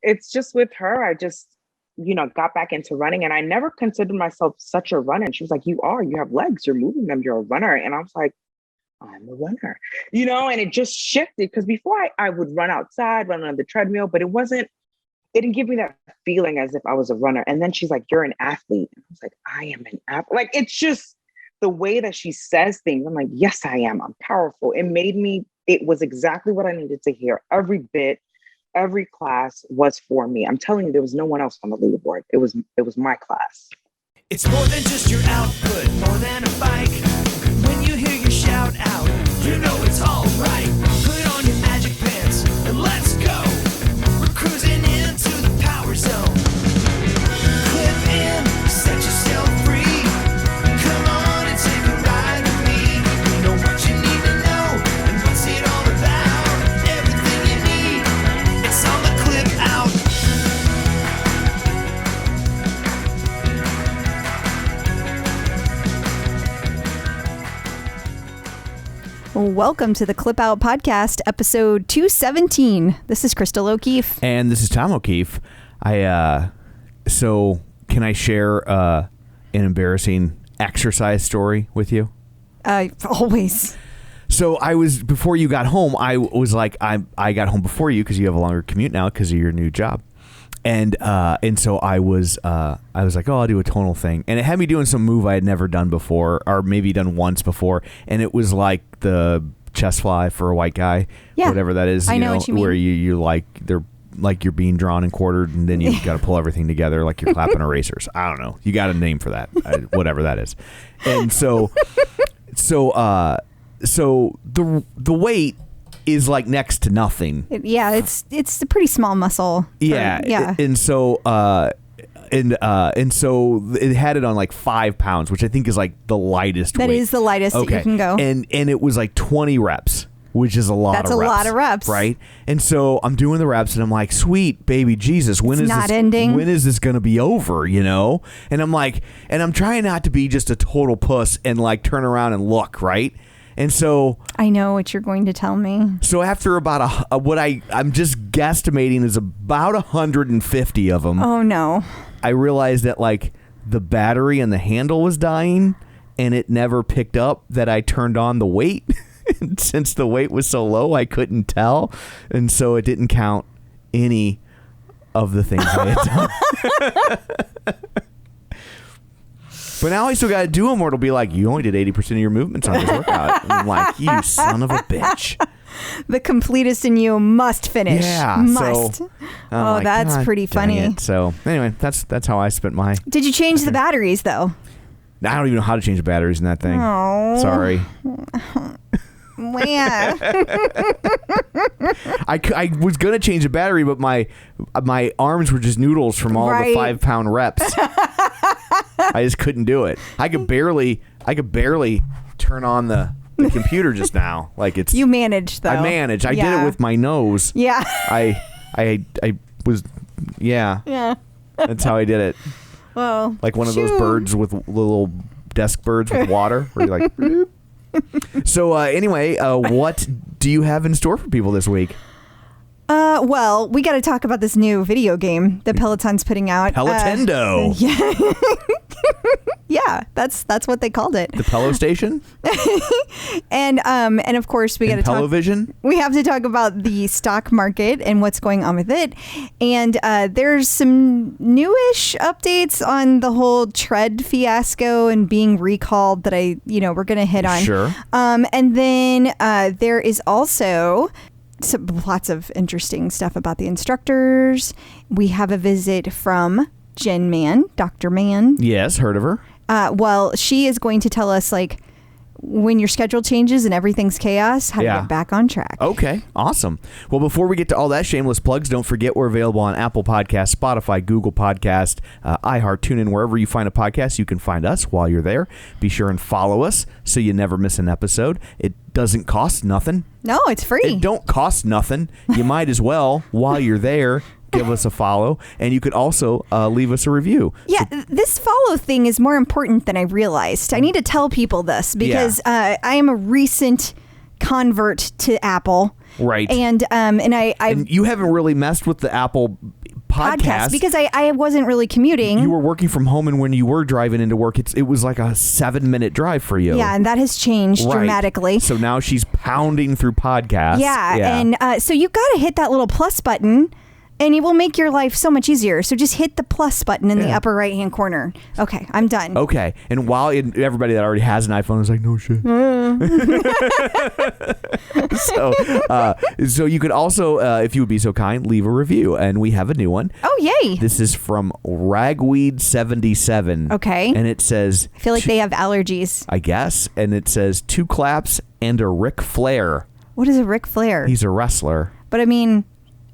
it's just with her, I just, got back into running, and I never considered myself such a runner. And she was like, you have legs, you're moving them, you're a runner. And I was like, I'm a runner, and it just shifted, because before I would run outside, run on the treadmill, but it didn't give me that feeling as if I was a runner. And then she's like, you're an athlete. And I was like, I am an athlete. Like, it's just the way that she says things. I'm like, yes, I am. I'm powerful. It was exactly what I needed to hear. Every bit, every class was for me. I'm telling you, there was no one else on the leaderboard. It was my class. It's more than just your output, more than a bike. When you hear your shout out, you know it's all right. Put on your magic pants and let's go. We're cruising into the power zone. Clip in, set yourself free. Come on and take a ride with me. You know what you need to know and what's it all about. Everything you need, it's on the clip out. Welcome to the Clip Out Podcast, episode 217. This is Crystal O'Keefe. And this is Tom O'Keefe. So can I share an embarrassing exercise story with you? Always. So before you got home, I was like, I got home before you because you have a longer commute now because of your new job. And so I was like, oh, I'll do a tonal thing. And it had me doing some move I had never done before, or maybe done once before. And it was like the chest fly for a white guy, whatever that is. I know what you mean. Where you're like, they're like you're being drawn and quartered, and then you got to pull everything together like you're clapping erasers. I don't know. You got a name for that, whatever that is. And so the weight is like next to nothing. It's a pretty small muscle. And so it had it on like 5 pounds, which I think is like the lightest weight. That is the lightest that you can go. And it was like 20 reps, which is a lot of reps. That's a lot of reps. Right? And so I'm doing the reps and I'm like, sweet baby Jesus, when is this going to be over, And I'm like, and I'm trying not to be just a total puss and like turn around and look, right? And so I know what you're going to tell me. So after about what I'm just guesstimating is about 150 of them. Oh no! I realized that like the battery and the handle was dying, and it never picked up that I turned on the weight. Since the weight was so low, I couldn't tell, and so it didn't count any of the things I had done. But now I still got to do them, or it'll be like, you only did 80% of your movements on this workout. And I'm like, you son of a bitch. The completist in you must finish. Yeah. Must. So, like, that's pretty funny. So anyway, that's how I spent my... Did you change the batteries, though? I don't even know how to change the batteries in that thing. Oh. Sorry. Man. I was going to change the battery, but my arms were just noodles from all the 5 pound reps. I just couldn't do it. I could barely turn on the computer just now. Like it's you managed though. I managed. I did it with my nose. Yeah. I was yeah. That's how I did it. Well, like one of those birds with little desk birds with water where you're like bloop. So anyway, what do you have in store for people this week? Well, we got to talk about this new video game that Peloton's putting out. Pelotendo. Yeah, that's what they called it. The Pelo Station. And of course we got to talk. Pelovision. We have to talk about the stock market and what's going on with it. And there's some newish updates on the whole tread fiasco and being recalled that we're going to hit on. Sure. And then there is also lots of interesting stuff about the instructors. We have a visit from Jenn Mann, Dr. Mann. Yes, heard of her. Well, she is going to tell us like when your schedule changes and everything's chaos, how to get back on track. Okay, awesome. Well, before we get to all that shameless plugs, don't forget we're available on Apple Podcasts, Spotify, Google Podcast, iHeart, TuneIn, wherever you find a podcast, you can find us while you're there. Be sure and follow us so you never miss an episode. It doesn't cost nothing. No, it's free. It don't cost nothing. You might as well, while you're there, give us a follow, and you could also leave us a review. Yeah, this follow thing is more important than I realized. I need to tell people this because I am a recent convert to Apple. Right. And I and you haven't really messed with the Apple podcast because I wasn't really commuting. You were working from home, and when you were driving into work, it was like a 7-minute drive for you. Yeah, and that has changed dramatically. So now she's pounding through podcasts. Yeah. And so you got to hit that little plus button, and it will make your life so much easier. So just hit the plus button in the upper right-hand corner. Okay, I'm done. Okay. And while everybody that already has an iPhone is like, no shit. So you could also, if you would be so kind, leave a review. And we have a new one. Oh, yay. This is from Ragweed77. Okay. And it says... I feel like they have allergies. I guess. And it says 2 claps and a Ric Flair. What is a Ric Flair? He's a wrestler. But I mean...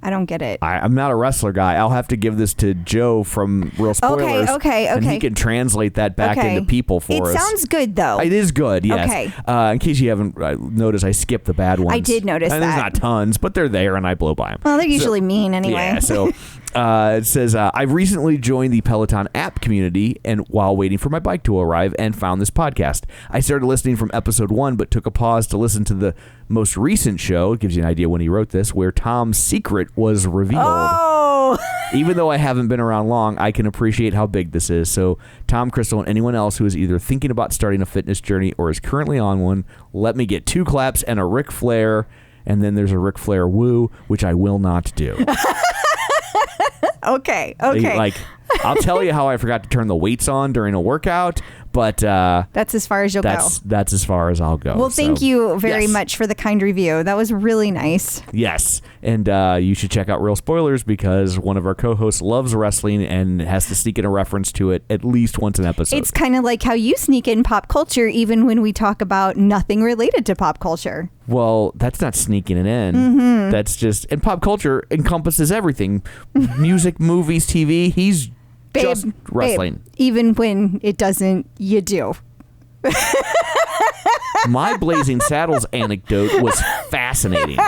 I don't get it. I'm not a wrestler guy. I'll have to give this to Joe from Real Spoilers. Okay. And he can translate that back into people for us. It sounds good, though. It is good, yes. Okay. In case you haven't noticed, I skipped the bad ones. I did notice that. There's not tons, but they're there, and I blow by them. Well, they're usually mean anyway. Yeah, so... it says, I've recently joined the Peloton app community and while waiting for my bike to arrive and found this podcast. I started listening from episode 1, but took a pause to listen to the most recent show. It gives you an idea when he wrote this, where Tom's secret was revealed. Oh! Even though I haven't been around long, I can appreciate how big this is. So, Tom, Crystal, and anyone else who is either thinking about starting a fitness journey or is currently on one, let me get 2 claps and a Ric Flair, and then there's a Ric Flair woo, which I will not do. Okay. Like, I'll tell you how I forgot to turn the weights on during a workout, but that's as far as you'll go. That's as far as I'll go. Well, thank you very much for the kind review. That was really nice. Yes, and you should check out Real Spoilers because one of our co-hosts loves wrestling and has to sneak in a reference to it at least once an episode. It's kind of like how you sneak in pop culture even when we talk about nothing related to pop culture. Well, that's not sneaking it in. Mm-hmm. That's just... And pop culture encompasses everything. Music, movies, TV. He's just wrestling. Babe, even when it doesn't, you do. My Blazing Saddles anecdote was fascinating.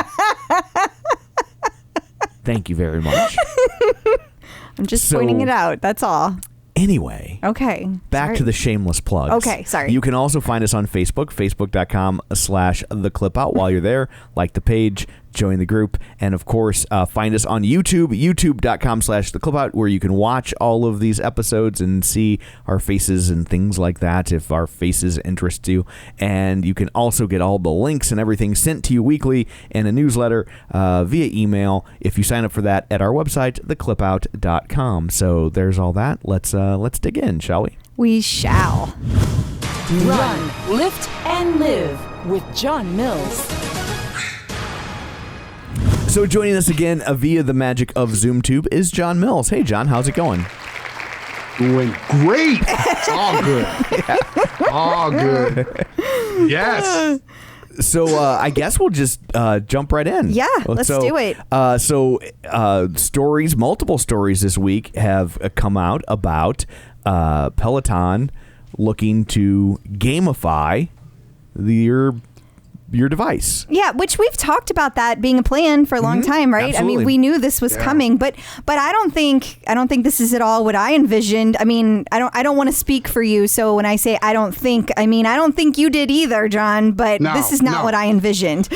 Thank you very much. I'm just pointing it out. That's all. Anyway. Okay. Back to the shameless plugs. Okay, sorry. You can also find us on Facebook, facebook.com/theclipout. While you're there, like the page, join the group, and of course, find us on YouTube, youtube.com/theclipout, where you can watch all of these episodes and see our faces and things like that if our faces interest you. And you can also get all the links and everything sent to you weekly in a newsletter via email if you sign up for that at our website, theclipout.com. So there's all that. Let's dig in, shall we? We shall. Run, lift, and live with John Mills. So joining us again via the magic of ZoomTube is John Mills. Hey, John, how's it going? Doing great. It's all good. All good. Yes. So I guess we'll just jump right in. Yeah, let's do it. Multiple stories this week have come out about Peloton looking to gamify your device. Yeah, which we've talked about that being a plan for a long time, right? Absolutely. I mean, we knew this was coming, but I don't think this is at all what I envisioned. I mean, I don't want to speak for you, so when I say I don't think you did either, John, but this is not what I envisioned.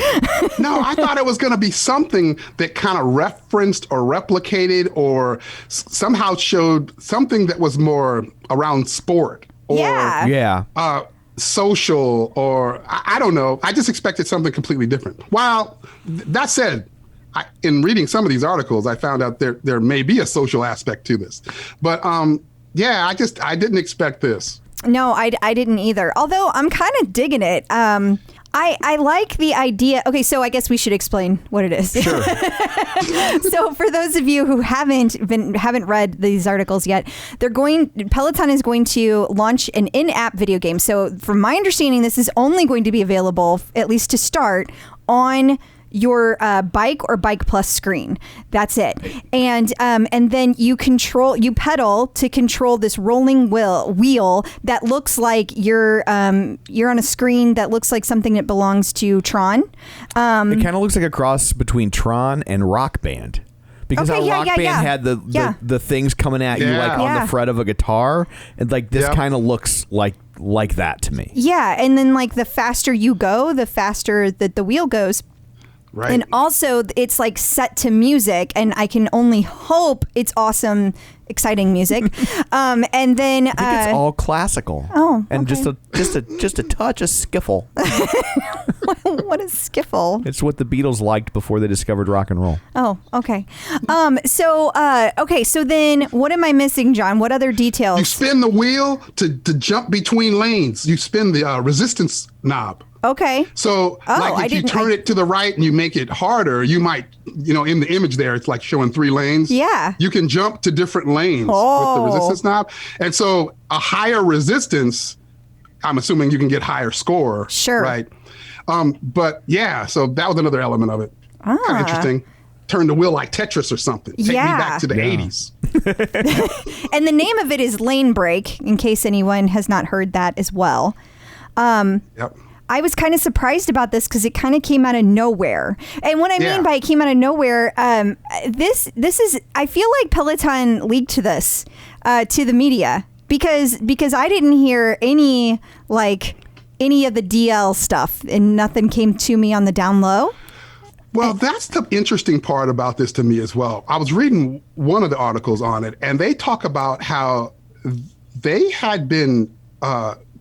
No, I thought it was going to be something that kind of referenced or replicated or somehow showed something that was more around sport or social, or I don't know. I just expected something completely different. Well, that said, in reading some of these articles, I found out there may be a social aspect to this. But I didn't expect this. No, I didn't either. Although I'm kind of digging it. I like the idea. Okay, so I guess we should explain what it is. Sure. So for those of you who haven't read these articles yet, Peloton is going to launch an in-app video game. So from my understanding, this is only going to be available, at least to start, on your bike or Bike Plus screen. That's it. And then you pedal to control this rolling wheel that looks like you're on a screen that looks like something that belongs to Tron. It kind of looks like a cross between Tron and Rock Band. Because Rock Band had the things coming at you like on the fret of a guitar, and like this kind of looks like that to me. Yeah, and then like the faster you go, the faster that the wheel goes. Right. And also, it's like set to music, and I can only hope it's awesome, exciting music. And then I think it's all classical. Oh, and okay. just a touch of skiffle. What is skiffle? It's what the Beatles liked before they discovered rock and roll. Oh, okay. So then what am I missing, John? What other details? You spin the wheel to jump between lanes. You spin the resistance knob. Okay. So if you turn it to the right and you make it harder, you might, in the image there, it's like showing 3 lanes. Yeah. You can jump to different lanes with the resistance knob. And so a higher resistance, I'm assuming you can get higher score. Sure. Right. But yeah, so that was another element of it. Kind of interesting. Turn the wheel like Tetris or something. Take me back to the 80s. And the name of it is Lane Break, in case anyone has not heard that as well. Yep. I was kind of surprised about this because it kind of came out of nowhere. And what I mean by it came out of nowhere, this is, I feel like Peloton leaked this to the media because I didn't hear any of the DL stuff, and nothing came to me on the down low. Well, that's the interesting part about this to me as well. I was reading one of the articles on it, and they talk about how they had been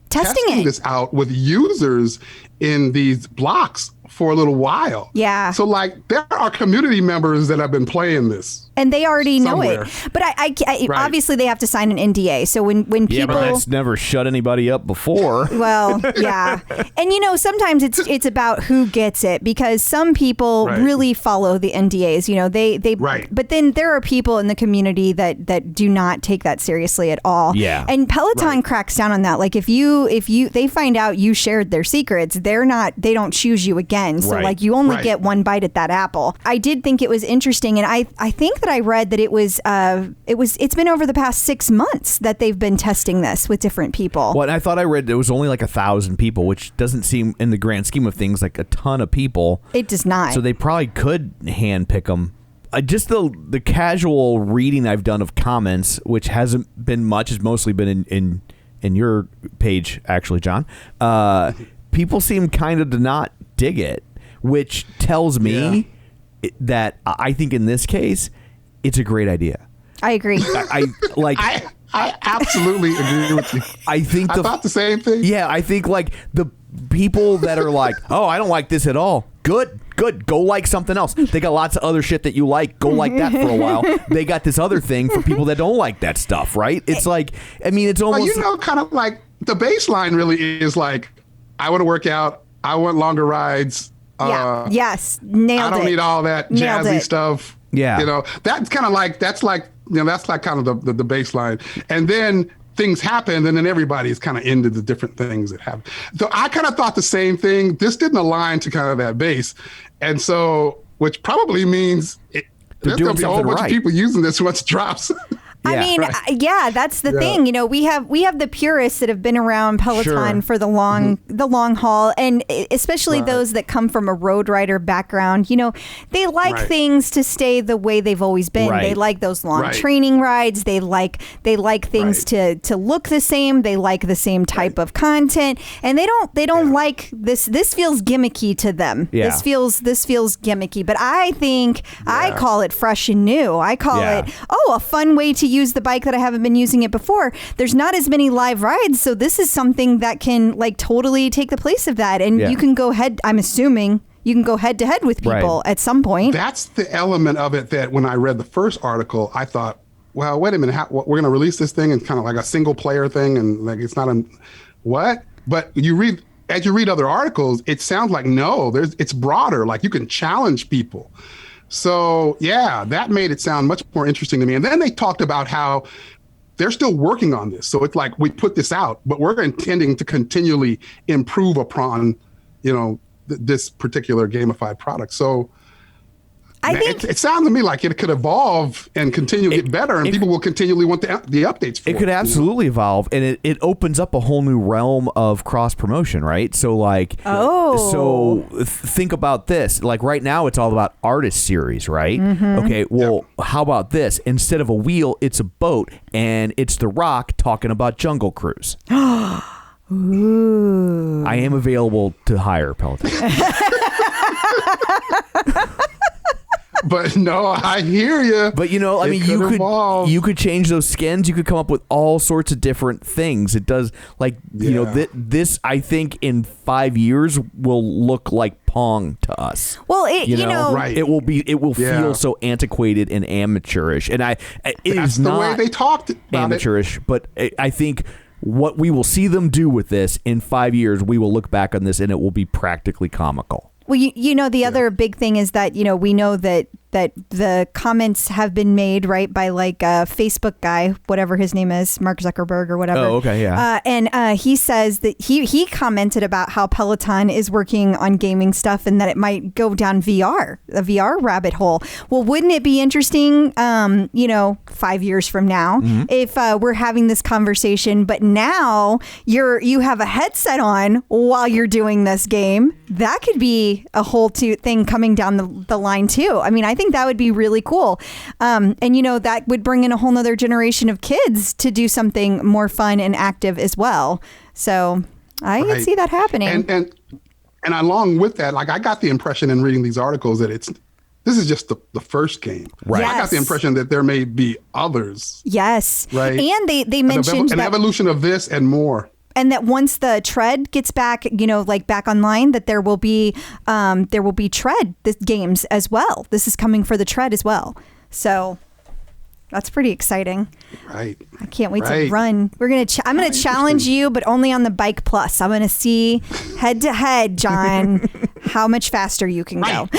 testing this out with users in these blocks for a little while. Yeah. So there are community members that have been playing this. And they already somewhere. know it. But I obviously they have to sign an NDA. So when people... Yeah, but that's never shut anybody up before. Well, yeah. And, sometimes it's about who gets it, because some people really follow the NDAs. They But then there are people in the community that do not take that seriously at all. Yeah. And Peloton cracks down on that. Like if they find out you shared their secrets, they don't choose you again. So you only get one bite at that apple. I did think it was interesting, and I think that I read that it's been over the past 6 months that they've been testing this with different people. Well, and I thought I read it was only like 1,000 people, which doesn't seem, in the grand scheme of things, like a ton of people. It does not. So they probably could hand pick them. Just the casual reading I've done of comments, which hasn't been much, has mostly been in your page, actually, John. People seem kind of to not dig it, which tells me that I think in this case, it's a great idea. I agree. I absolutely agree with you. I thought the same thing. Yeah, I think the people that are like, oh, I don't like this at all. Good. Go like something else. They got lots of other shit that you like. Go like that for a while. They got this other thing for people that don't like that stuff, right? It's it's almost... kind of like the baseline really is like, I want to work out. I want longer rides. Yes. Nailed it. I don't need all that jazzy stuff. Yeah. That's kind of like, that's like kind of the baseline. And then things happen, and then everybody's kind of into the different things that happen. So I kind of thought the same thing. This didn't align to kind of that base. And so, which probably means there's going to be a whole bunch of people using this once it drops. I mean, that's the thing. We have the purists that have been around Peloton for the long haul, and especially those that come from a road rider background. They like things to stay the way they've always been. They like those long training rides. They like things to look the same. They like the same type of content, and they don't like this. This feels gimmicky to them. Yeah. This feels gimmicky. But I think I call it fresh and new. I call it a fun way to use the bike that I haven't been using it before. There's not as many live rides, so this is something that can totally take the place of that. And you can go I'm assuming you can go head to head with people at some point. That's the element of it that when I read the first article, I thought, well, wait a minute, we're going to release this thing and kind of like a single player thing, and it's not what? But as you read other articles, it sounds like it's broader. Like you can challenge people. So, that made it sound much more interesting to me. And then they talked about how they're still working on this. So it's like we put this out, but we're intending to continually improve upon, this particular gamified product. So I think it sounds to me like it could evolve and continue to get better, and people will continually want the updates for it. It could absolutely evolve, and it opens up a whole new realm of cross promotion, right? So think about this. Like right now, it's all about artist series, right? Mm-hmm. Okay, well, how about this? Instead of a wheel, it's a boat, and it's The Rock talking about Jungle Cruise. Ooh. I am available to hire, Peloton. But no, I hear you. But I mean, you could change those skins. You could come up with all sorts of different things. It does, this. I think in 5 years will look like Pong to us. Well, right. It will feel so antiquated and amateurish, and That's the way they talked about amateurish. But I think what we will see them do with this in 5 years, we will look back on this and it will be practically comical. Well, the other big thing is that, we know that the comments have been made, right, by like a Facebook guy, whatever his name is, Mark Zuckerberg or whatever. Oh, okay, yeah. And he says that he commented about how Peloton is working on gaming stuff and that it might go down a VR rabbit hole. Well, wouldn't it be interesting, 5 years from now, if we're having this conversation, but now you have a headset on while you're doing this game? That could be a whole thing coming down the line too. I mean, I think that would be really cool. And that would bring in a whole nother generation of kids to do something more fun and active as well. So I can see that happening. And along with that, like I got the impression in reading these articles that this is just the first game. Right. Yes. I got the impression that there may be others. Yes. Right. And they mentioned an evolution of this and more. And that once the tread gets back, back online, that there will be tread games as well. This is coming for the tread as well. So that's pretty exciting. Right. I can't wait to run. I'm gonna challenge you, but only on the Bike Plus. I'm gonna see head to head, John, how much faster you can go.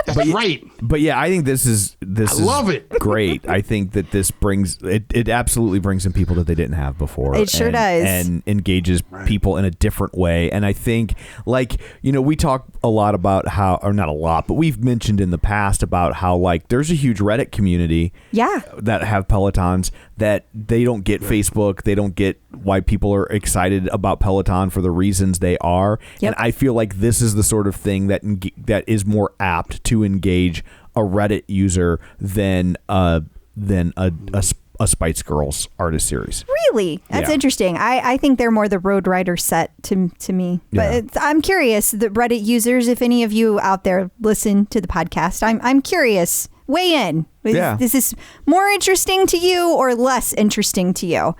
That's right. But yeah, I think this is love it. Great. I think that this brings it absolutely brings in people that they didn't have before. It sure does. And engages people in a different way. And I think we talk a lot about how, or not a lot, but we've mentioned in the past about how there's a huge Reddit community that have Pelotons that they don't get Facebook. They don't get why people are excited about Peloton for the reasons they are. Yep. And I feel like this is the sort of thing that is more apt to engage a Reddit user than a Spice Girls artist series. Really? That's interesting. I think they're more the Road Rider set to me. But I'm curious, the Reddit users, if any of you out there listen to the podcast, I'm curious. Weigh in. Is this more interesting to you or less interesting to you?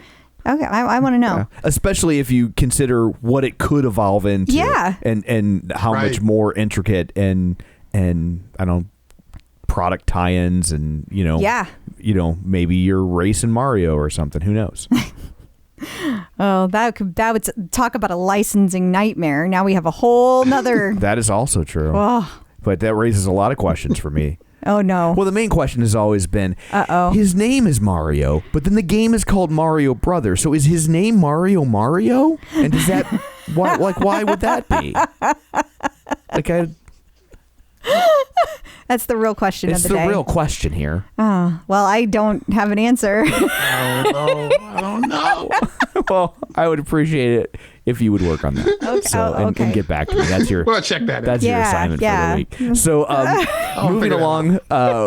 Okay, I want to know. Yeah. Especially if you consider what it could evolve into. Yeah. And how much more intricate and I don't know, product tie-ins and maybe you're racing Mario or something. Who knows? Oh, that would talk about a licensing nightmare. Now we have a whole nother. That is also true. Oh. But that raises a lot of questions for me. Oh, no. Well, the main question has always been, his name is Mario, but then the game is called Mario Brothers. So is his name Mario? And does that, why would that be? That's the real question of the day. It's the real question here. Oh, well, I don't have an answer. I don't know. Well, I would appreciate it if you would work on that. Okay. And get back to me. That's your. We'll check that. That's your assignment for the week. So moving along,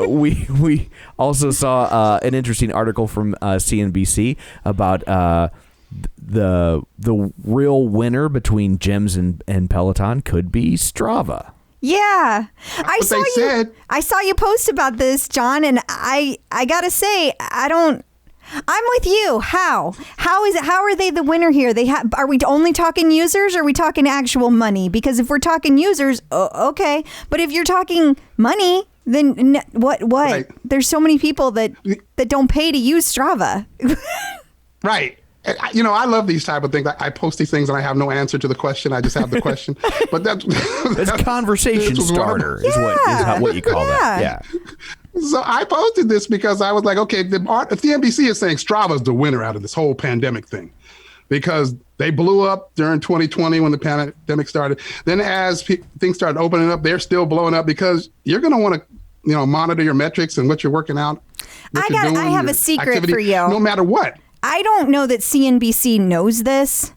we also saw an interesting article from CNBC about the real winner between gyms and Peloton could be Strava. Yeah, I saw you post about this, John, and I gotta say, I'm with you. How is it? How are they the winner here? Are we only talking users, or are we talking actual money? Because if we're talking users, okay, but if you're talking money, then what? Right. There's so many people that don't pay to use Strava. Right. I love these type of things. I post these things and I have no answer to the question. I just have the question. But that's conversation starter is what you call that. Yeah. So I posted this because I was like, okay, if the NBC is saying Strava's the winner out of this whole pandemic thing, because they blew up during 2020 when the pandemic started. Then as things started opening up, they're still blowing up because you're going to want to, monitor your metrics and what you're working out. I have a secret for you. No matter what. I don't know that CNBC knows this.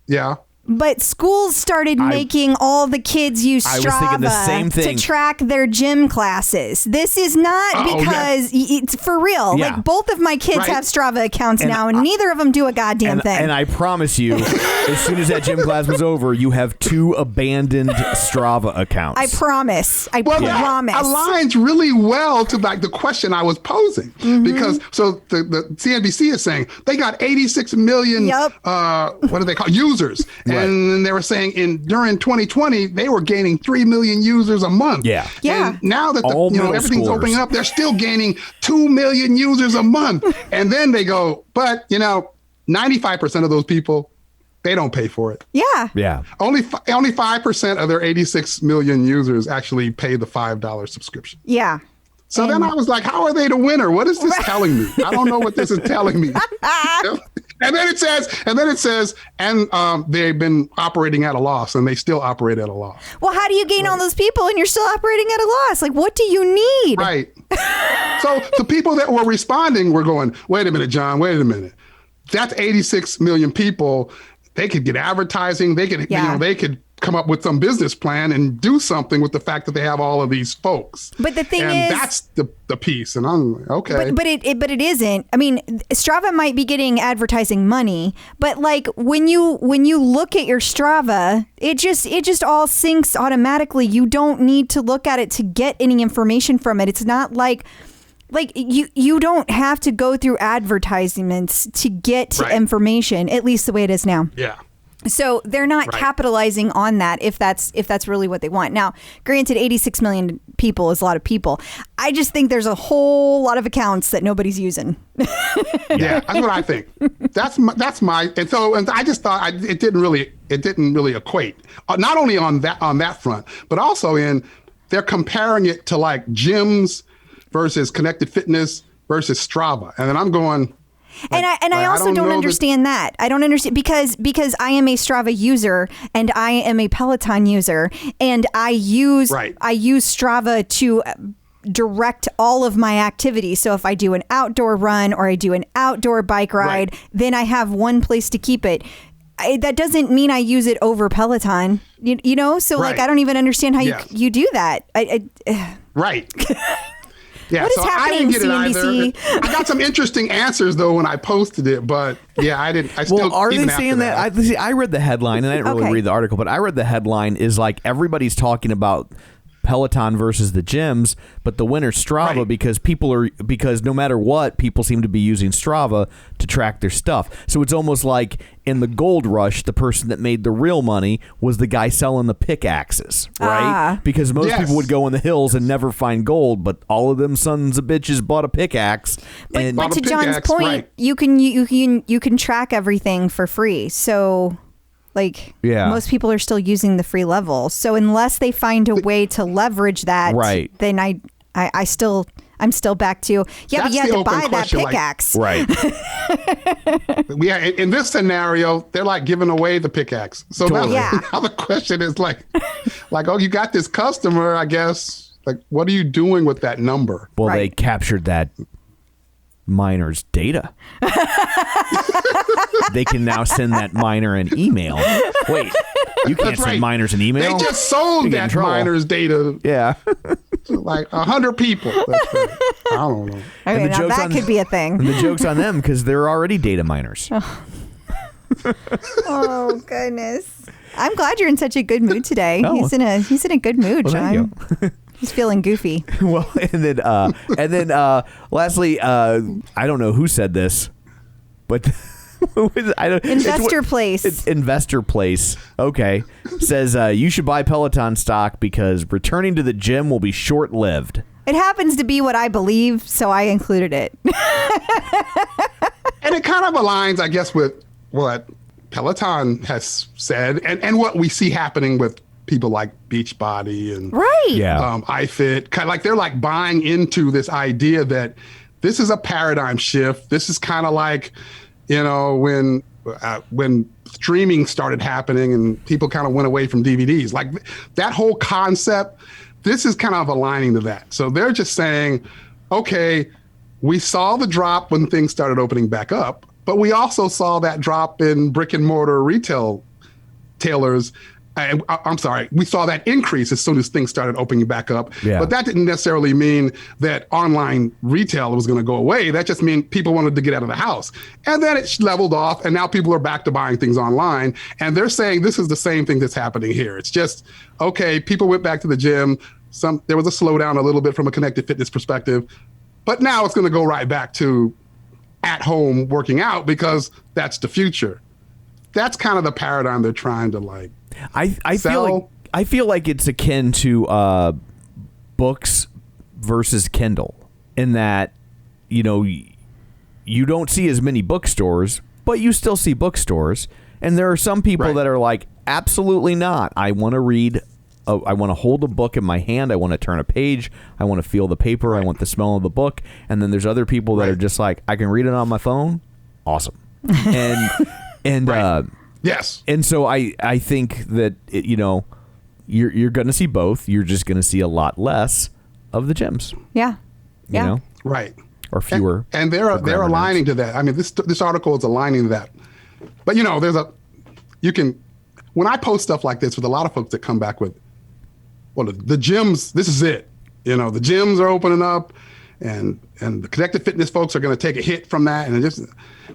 Yeah. But schools started making all the kids use I was thinking the same Strava thing. to track their gym classes. This is not because it's for real. Yeah. Like both of my kids Right. have Strava accounts now, and neither of them do a goddamn thing. And I promise you, as soon as that gym class was over, you have 2 abandoned Strava accounts. I promise. I Well, promise. that aligns really well to like the question I was posing because so the CNBC is saying they got 86 million what do they call users, and they were saying during 2020 they were gaining 3 million users a month. Yeah. And now that All middle everything's schoolers. opening up, they're still gaining 2 million users a month, and then they go, but 95% of those people, they don't pay for it. Yeah. Yeah. Only 5% of their 86 million users actually pay the $5 subscription. Yeah. So then I was like, how are they the winner? What is this telling me? I don't know what this is telling me. And then it says, they've been operating at a loss, and they still operate at a loss. Well, how do you gain all those people and you're still operating at a loss? Like, what do you need? Right. So the people that were responding were going, wait a minute, John, wait a minute. That's 86 million people. They could get advertising. They could, they could come up with some business plan and do something with the fact that they have all of these folks. But the thing and is, that's the piece. And I'm like, okay. but it isn't. I mean, Strava might be getting advertising money, but like when you look at your Strava, it just all syncs automatically. You don't need to look at it to get any information from it. It's not like you don't have to go through advertisements to get to information, at least the way it is now. Yeah. So they're not capitalizing on that if that's really what they want. Now, granted, 86 million people is a lot of people. I just think there's a whole lot of accounts that nobody's using. Yeah, that's what I think. That's my and I just thought it didn't really equate. Not only on that front, but also they're comparing it to like gyms versus connected fitness versus Strava. And then I'm going, And I also don't understand that. I don't understand because I am a Strava user and I am a Peloton user, and I use Strava to direct all of my activities. So if I do an outdoor run or I do an outdoor bike ride, then I have one place to keep it. That doesn't mean I use it over Peloton, you know? So like, I don't even understand how you do that. Right. Yeah, what is happening, I didn't get CNBC? it either. I got some interesting answers though when I posted it, but yeah, I didn't. I still. Well, are even they saying that? I read the headline, and I didn't really read the article, but I read the headline is like everybody's talking about Peloton versus the gyms, but the winner's Strava because no matter what, people seem to be using Strava to track their stuff. So it's almost like in the gold rush, the person that made the real money was the guy selling the pickaxes, right? Because most people would go in the hills and never find gold, but all of them sons of bitches bought a pickaxe. But to John's point, you can track everything for free. So like most people are still using the free level. So unless they find a way to leverage that, then I'm still back to but you have to buy that pickaxe. Yeah, in this scenario, they're like giving away the pickaxe. So now the question is like, oh, you got this customer, I guess. Like, what are you doing with that number? Well, they captured that miner's data. They can now send that miner an email. Wait, you can't send miners an email? They just sold that miner's data. Yeah. To like 100 people. That's right. I don't know. Okay, now that could be a thing. And the joke's on them because they're already data miners. Oh, goodness. I'm glad you're in such a good mood today. Oh. He's in a good mood, John. Thank you. He's feeling goofy. Well, and then lastly, I don't know who said this, but Investor Place. It's Investor Place. Okay, says you should buy Peloton stock because returning to the gym will be short-lived. It happens to be what I believe, so I included it. And it kind of aligns, I guess, with what Peloton has said and what we see happening with people like Beachbody and iFit. Kind of like they're like buying into this idea that this is a paradigm shift. This is kind of like, when streaming started happening and people kind of went away from DVDs. Like that whole concept, this is kind of aligning to that. So they're just saying, okay, we saw the drop when things started opening back up, but we also saw that drop in brick and mortar retail retailers. I'm sorry, we saw that increase as soon as things started opening back up. Yeah. But that didn't necessarily mean that online retail was going to go away. That just meant people wanted to get out of the house. And then it leveled off, and now people are back to buying things online. And they're saying this is the same thing that's happening here. It's just, okay, people went back to the gym. There was a slowdown a little bit from a connected fitness perspective. But now it's going to go right back to at home working out because that's the future. That's kind of the paradigm they're trying to like. I feel like it's akin to books versus Kindle in that, you know, you don't see as many bookstores, but you still see bookstores. And there are some people that are like, absolutely not. I want to read. I want to hold a book in my hand. I want to turn a page. I want to feel the paper. I want the smell of the book. And then there's other people that are just like, I can read it on my phone. Awesome. And yes. And so I think that you're going to see both. You're just going to see a lot less of the gyms. Yeah. You know? Right. Or fewer. And they're aligning to that. I mean, this article is aligning to that. But when I post stuff like this with a lot of folks that come back with, well, the gyms, this is it. The gyms are opening up and the connected fitness folks are going to take a hit from that. And it just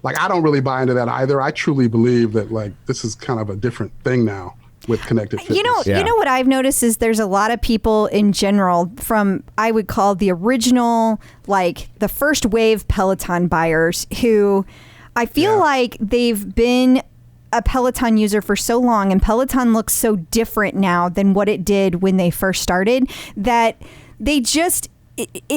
like, I don't really buy into that either. I truly believe that like, this is kind of a different thing now with connected fitness. You know what I've noticed is there's a lot of people in general from, I would call the original, like the first wave Peloton buyers who I feel like they've been a Peloton user for so long, and Peloton looks so different now than what it did when they first started, that they just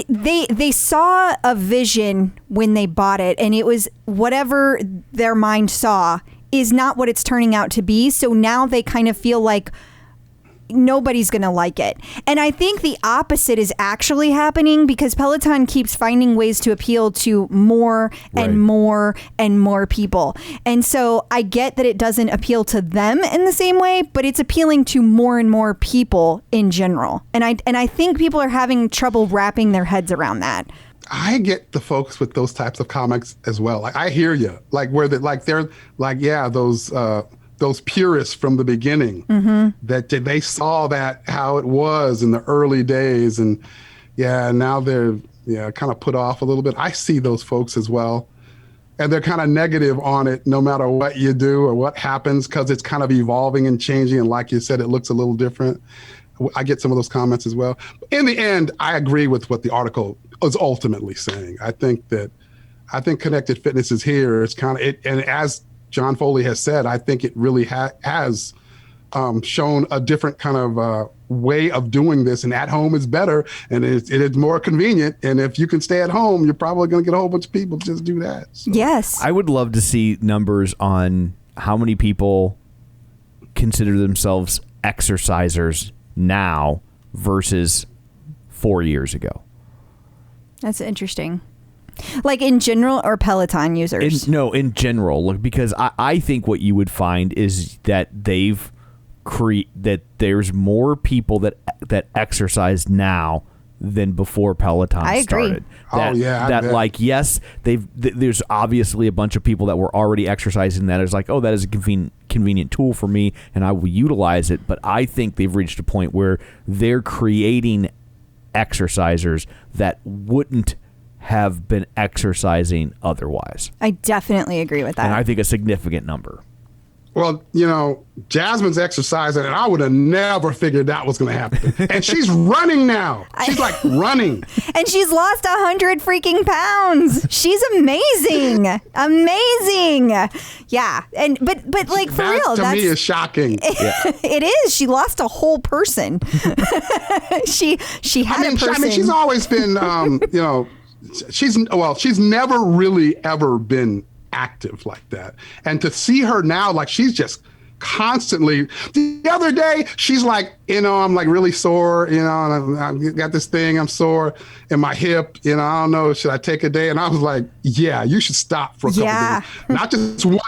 they saw a vision when they bought it, and it was whatever their mind saw is not what it's turning out to be. So now they kind of feel like nobody's going to like it. And I think the opposite is actually happening because Peloton keeps finding ways to appeal to more and more and more people. And so I get that it doesn't appeal to them in the same way, but it's appealing to more and more people in general. And I think people are having trouble wrapping their heads around that. I get the folks with those types of comics as well. Like I hear you, like where they're like, yeah, those purists from the beginning that they saw that how it was in the early days, and now they're kind of put off a little bit. I see those folks as well, and they're kind of negative on it no matter what you do or what happens because it's kind of evolving and changing, and like you said, it looks a little different. I get some of those comments as well. In the end, I agree with what the article is ultimately saying. I think connected fitness is here. It's kind of it, and as John Foley has said, I think it really has shown a different kind of way of doing this, and at home is better, and it is more convenient. And if you can stay at home, you're probably going to get a whole bunch of people to just do that. So. Yes. I would love to see numbers on how many people consider themselves exercisers now versus 4 years ago. That's interesting. Like in general or Peloton users? In general. Look, because I think what you would find is that that there's more people that exercise now than before Peloton started. Yes, there's obviously a bunch of people that were already exercising that is like, oh, that is a convenient tool for me and I will utilize it. But I think they've reached a point where they're creating exercisers that wouldn't have been exercising otherwise. I definitely agree with that. And I think a significant number. Well, Jasmine's exercising, and I would have never figured that was going to happen. And she's running now. She's like running. And she's lost 100 freaking pounds. She's amazing. Amazing. Yeah. And but like for real, to me is shocking. It is. She lost a whole person. she had a person. She's always been she's never really ever been active like that, and to see her now, like she's just constantly. The other day she's like, I'm like really sore, and I got this thing, I'm sore in my hip, I don't know, should I take a day? And I was like, yeah, you should stop for a couple days, not just one,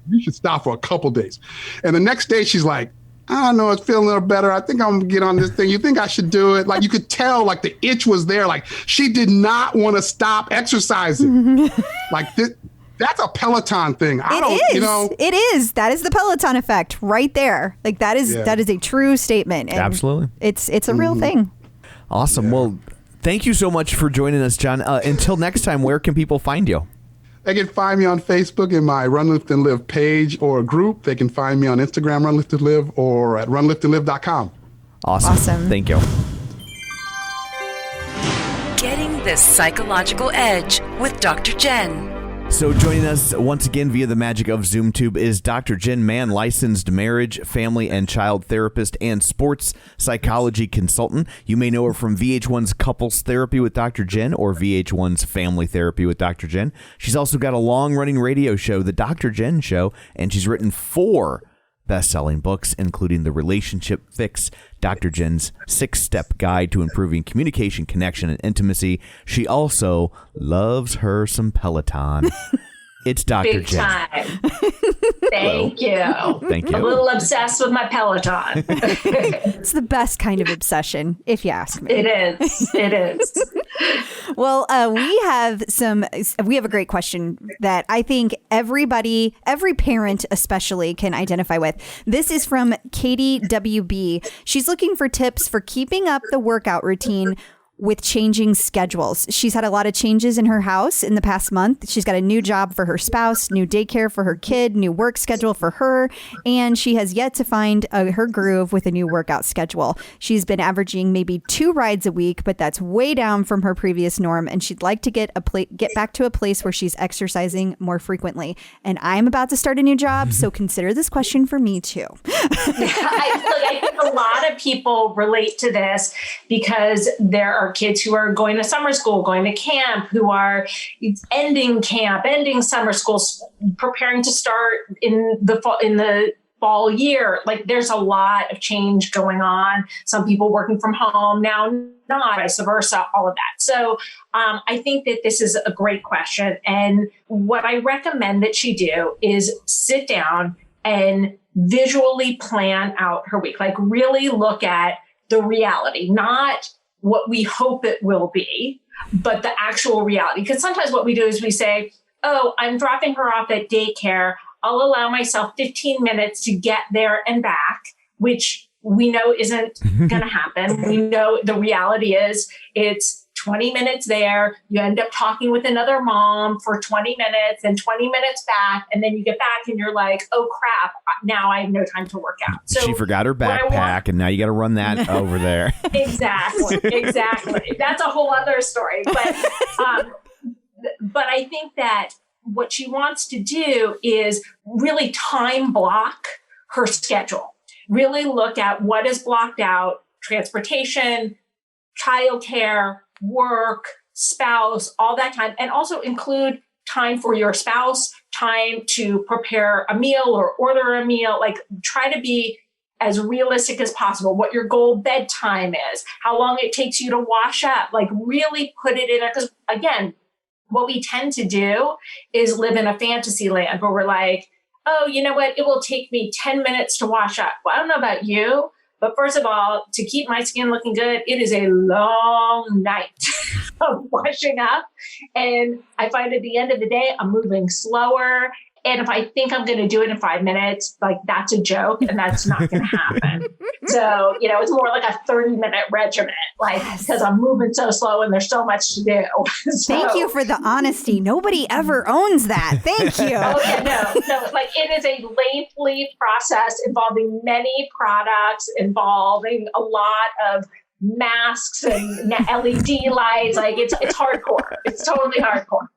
you should stop for a couple days. And the next day she's like, I don't know, it's feeling a little better. I think I'm gonna get on this thing. You think I should do it? Like you could tell, like the itch was there. Like she did not want to stop exercising. Like this, That's a Peloton thing. It is. That is the Peloton effect right there. Like that is a true statement. And absolutely. It's a real thing. Awesome. Yeah. Well, thank you so much for joining us, John. Until next time, where can people find you? They can find me on Facebook in my Run, Lift, and Live page or group. They can find me on Instagram, Run, Lift, and Live, or at runliftandlive.com. Awesome. Thank you. Getting the psychological edge with Dr. Jenn. So joining us once again via the magic of ZoomTube is Dr. Jenn Mann, licensed marriage, family, and child therapist and sports psychology consultant. You may know her from VH1's Couples Therapy with Dr. Jenn or VH1's Family Therapy with Dr. Jenn. She's also got a long-running radio show, The Dr. Jenn Show, and she's written 4 best-selling books, including The Relationship Fix, Dr. Jenn's 6-Step Guide to Improving Communication, Connection, and Intimacy. She also loves her some Peloton. It's Dr. Big Jenn. Time. Thank you. Thank you. I'm a little obsessed with my Peloton. It's the best kind of obsession, if you ask me. It is. It is. Well, we have a great question that I think every parent especially can identify with. This is from Katy WB. She's looking for tips for keeping up the workout routine with changing schedules. She's had a lot of changes in her house in the past month. She's got a new job for her spouse, new daycare for her kid, new work schedule for her, and she has yet to find her groove with a new workout schedule. She's been averaging maybe 2 rides a week, but that's way down from her previous norm, and she'd like to get back to a place where she's exercising more frequently. And I'm about to start a new job, so consider this question for me too. I think a lot of people relate to this because there are kids who are going to summer school, going to camp, who are ending camp, ending summer school, preparing to start in the fall year. Like there's a lot of change going on. Some people working from home now, not vice versa, all of that. So I think that this is a great question. And what I recommend that she do is sit down and visually plan out her week, like really look at the reality, not what we hope it will be, but the actual reality. Because sometimes what we do is we say, oh, I'm dropping her off at daycare. I'll allow myself 15 minutes to get there and back, which we know isn't going to happen. We know the reality is it's 20 minutes there. You end up talking with another mom for 20 minutes and 20 minutes back. And then you get back and you're like, oh, crap, now I have no time to work out. So she forgot her backpack and now you got to run that over there. Exactly. That's a whole other story. But I think that what she wants to do is really time block her schedule. Really look at what is blocked out: transportation, childcare, work, spouse, all that time, and also include time for your spouse, time to prepare a meal or order a meal. Like try to be as realistic as possible, what your goal bedtime is, how long it takes you to wash up, like really put it in. Because again, what we tend to do is live in a fantasy land where we're like, oh, you know what? It will take me 10 minutes to wash up. Well, I don't know about you, but first of all, to keep my skin looking good, it is a long night of washing up. And I find at the end of the day, I'm moving slower. And if I think I'm going to do it in 5 minutes, like that's a joke and that's not going to happen. So, it's more like a 30-minute regimen, like because I'm moving so slow and there's so much to do. Thank you for the honesty. Nobody ever owns that. Thank you. Oh, yeah, no, like it is a lengthy process involving many products, involving a lot of masks and LED lights. Like it's hardcore. It's totally hardcore.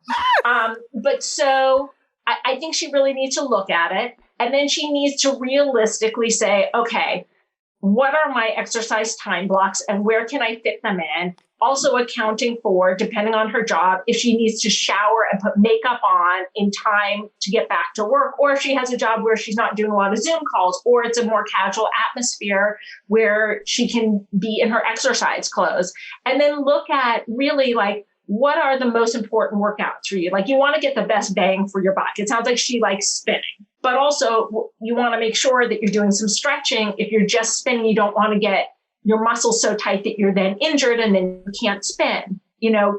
But so I think she really needs to look at it. And then she needs to realistically say, okay, what are my exercise time blocks and where can I fit them in? Also accounting for, depending on her job, if she needs to shower and put makeup on in time to get back to work, or if she has a job where she's not doing a lot of Zoom calls, or it's a more casual atmosphere where she can be in her exercise clothes. And then look at really like, what are the most important workouts for you? Like you want to get the best bang for your buck. It sounds like she likes spinning, but also you want to make sure that you're doing some stretching. If you're just spinning, you don't want to get your muscles so tight that you're then injured and then you can't spin.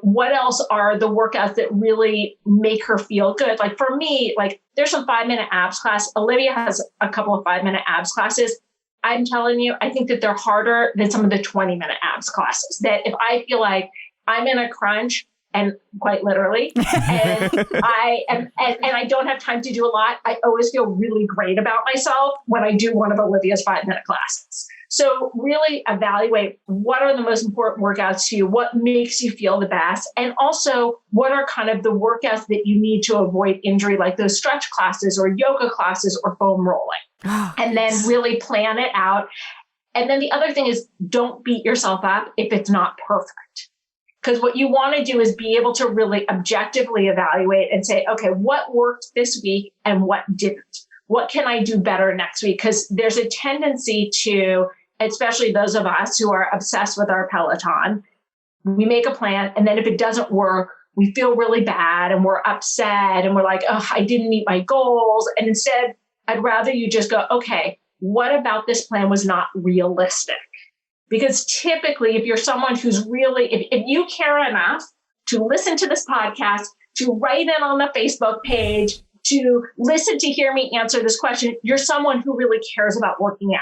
what else are the workouts that really make her feel good? Like for me, like there's some 5-minute abs class. Olivia has a couple of 5-minute abs classes. I'm telling you, I think that they're harder than some of the 20-minute abs classes. That if I feel like I'm in a crunch, and quite literally, and I don't have time to do a lot, I always feel really great about myself when I do one of Olivia's 5-minute classes. So really evaluate what are the most important workouts to you, what makes you feel the best, and also what are kind of the workouts that you need to avoid injury, like those stretch classes or yoga classes or foam rolling, and then really plan it out. And then the other thing is don't beat yourself up if it's not perfect. Because what you want to do is be able to really objectively evaluate and say, okay, what worked this week and what didn't? What can I do better next week? Because there's a tendency to, especially those of us who are obsessed with our Peloton, we make a plan, and then if it doesn't work, we feel really bad and we're upset and we're like, oh, I didn't meet my goals. And instead, I'd rather you just go, okay, what about this plan was not realistic? Because typically, if you're someone who's really, if you care enough to listen to this podcast, to write in on the Facebook page, to listen to hear me answer this question, you're someone who really cares about working out.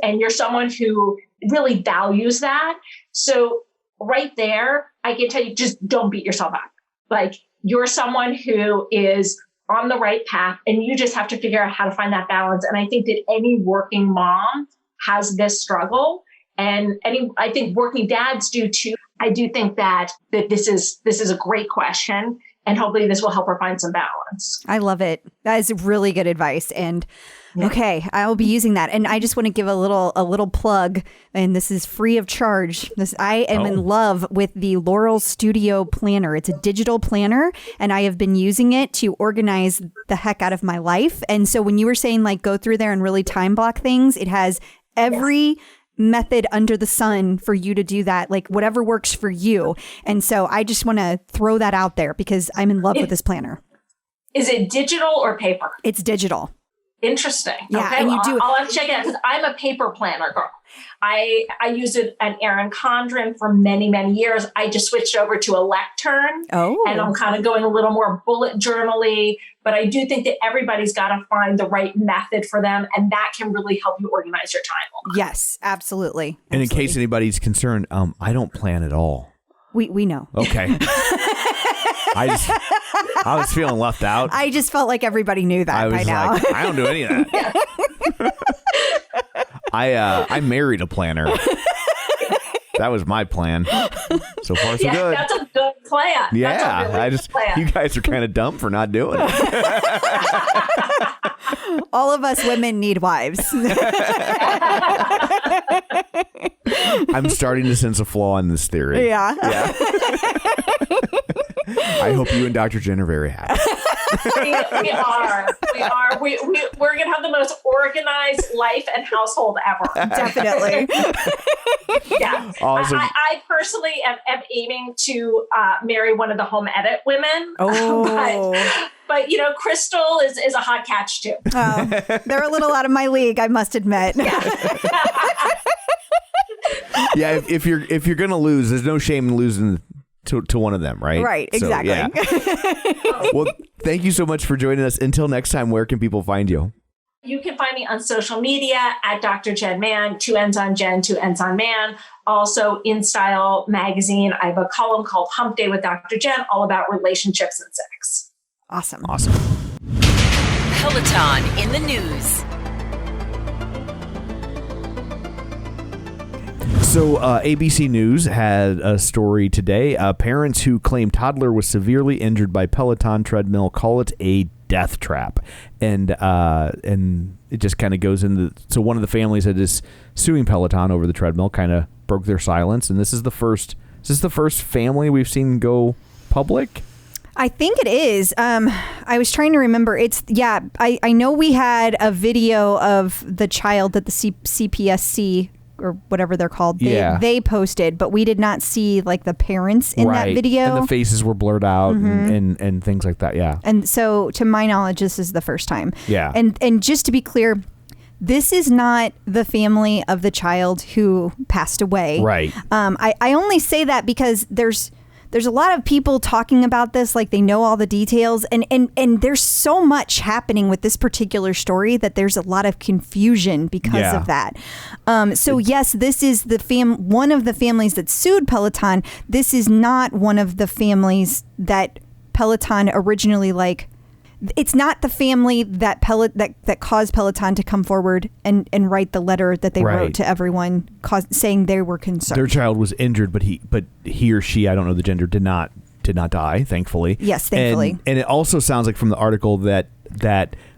And you're someone who really values that. So right there, I can tell you, just don't beat yourself up. Like you're someone who is on the right path and you just have to figure out how to find that balance. And I think that any working mom has this struggle. And I think working dads do too. I do think that this is a great question, and hopefully this will help her find some balance. I love it. That is really good advice. And okay, I will be using that. And I just want to give a little plug, and this is free of charge. I am in love with the Laurel Studio Planner. It's a digital planner, and I have been using it to organize the heck out of my life. And so when you were saying like go through there and really time block things, it has every method under the sun for you to do that, like whatever works for you. And so I just want to throw that out there because I'm in love with this planner. Is it digital or paper? It's digital. Interesting. Yeah, okay, and you do. I'll have to check it out because I'm a paper planner girl. I used an Erin Condren for many, many years. I just switched over to a lectern. And I'm kind of going a little more bullet journal-y. But I do think that everybody's got to find the right method for them. And that can really help you organize your time. Yes, absolutely. And in case anybody's concerned, I don't plan at all. We know. Okay. I was feeling left out. I just felt like everybody knew that by now. Like, I don't do any of that. I married a planner. That was my plan. So far, so good. That's a good plan. Yeah, that's a really good plan. You guys are kind of dumb for not doing it. All of us women need wives. I'm starting to sense a flaw in this theory. Yeah. I hope you and Dr. Jenn are very happy. We are. We're going to have the most organized life and household ever. Definitely. Yeah. Awesome. I personally am aiming to marry one of the home edit women. But Crystal is a hot catch too. They're a little out of my league, I must admit. Yeah. If you're gonna lose, there's no shame in losing to one of them, right? Right, exactly. Well, thank you so much for joining us. Until next time, where can people find you? You can find me on social media at Dr. Jenn Man, 2 N's on Jen, 2 N's on Man. Also in Style magazine, I have a column called Hump Day with Dr. Jenn, all about relationships and sex. Awesome. Peloton in the news. So ABC News had a story today. Parents who claim toddler was severely injured by Peloton treadmill call it a death trap. And it just kind of goes into... So one of the families that is suing Peloton over the treadmill kind of broke their silence. And this is the first family we've seen go public? I think it is. I was trying to remember. I know we had a video of the child that the CPSC or whatever they're called. They posted, but we did not see like the parents in that video. And the faces were blurred out and things like that. Yeah. And so to my knowledge, this is the first time. Yeah. And just to be clear, this is not the family of the child who passed away. Right. I only say that because there's there's a lot of people talking about this like they know all the details, and there's so much happening with this particular story that there's a lot of confusion because of that. So yes, this is the one of the families that sued Peloton. This is not one of the families that Peloton originally it's not the family that that caused Peloton to come forward and write the letter that they wrote to everyone saying they were concerned. Their child was injured, but he or she, I don't know the gender, did not die, thankfully. Yes, thankfully. And it also sounds like from the article that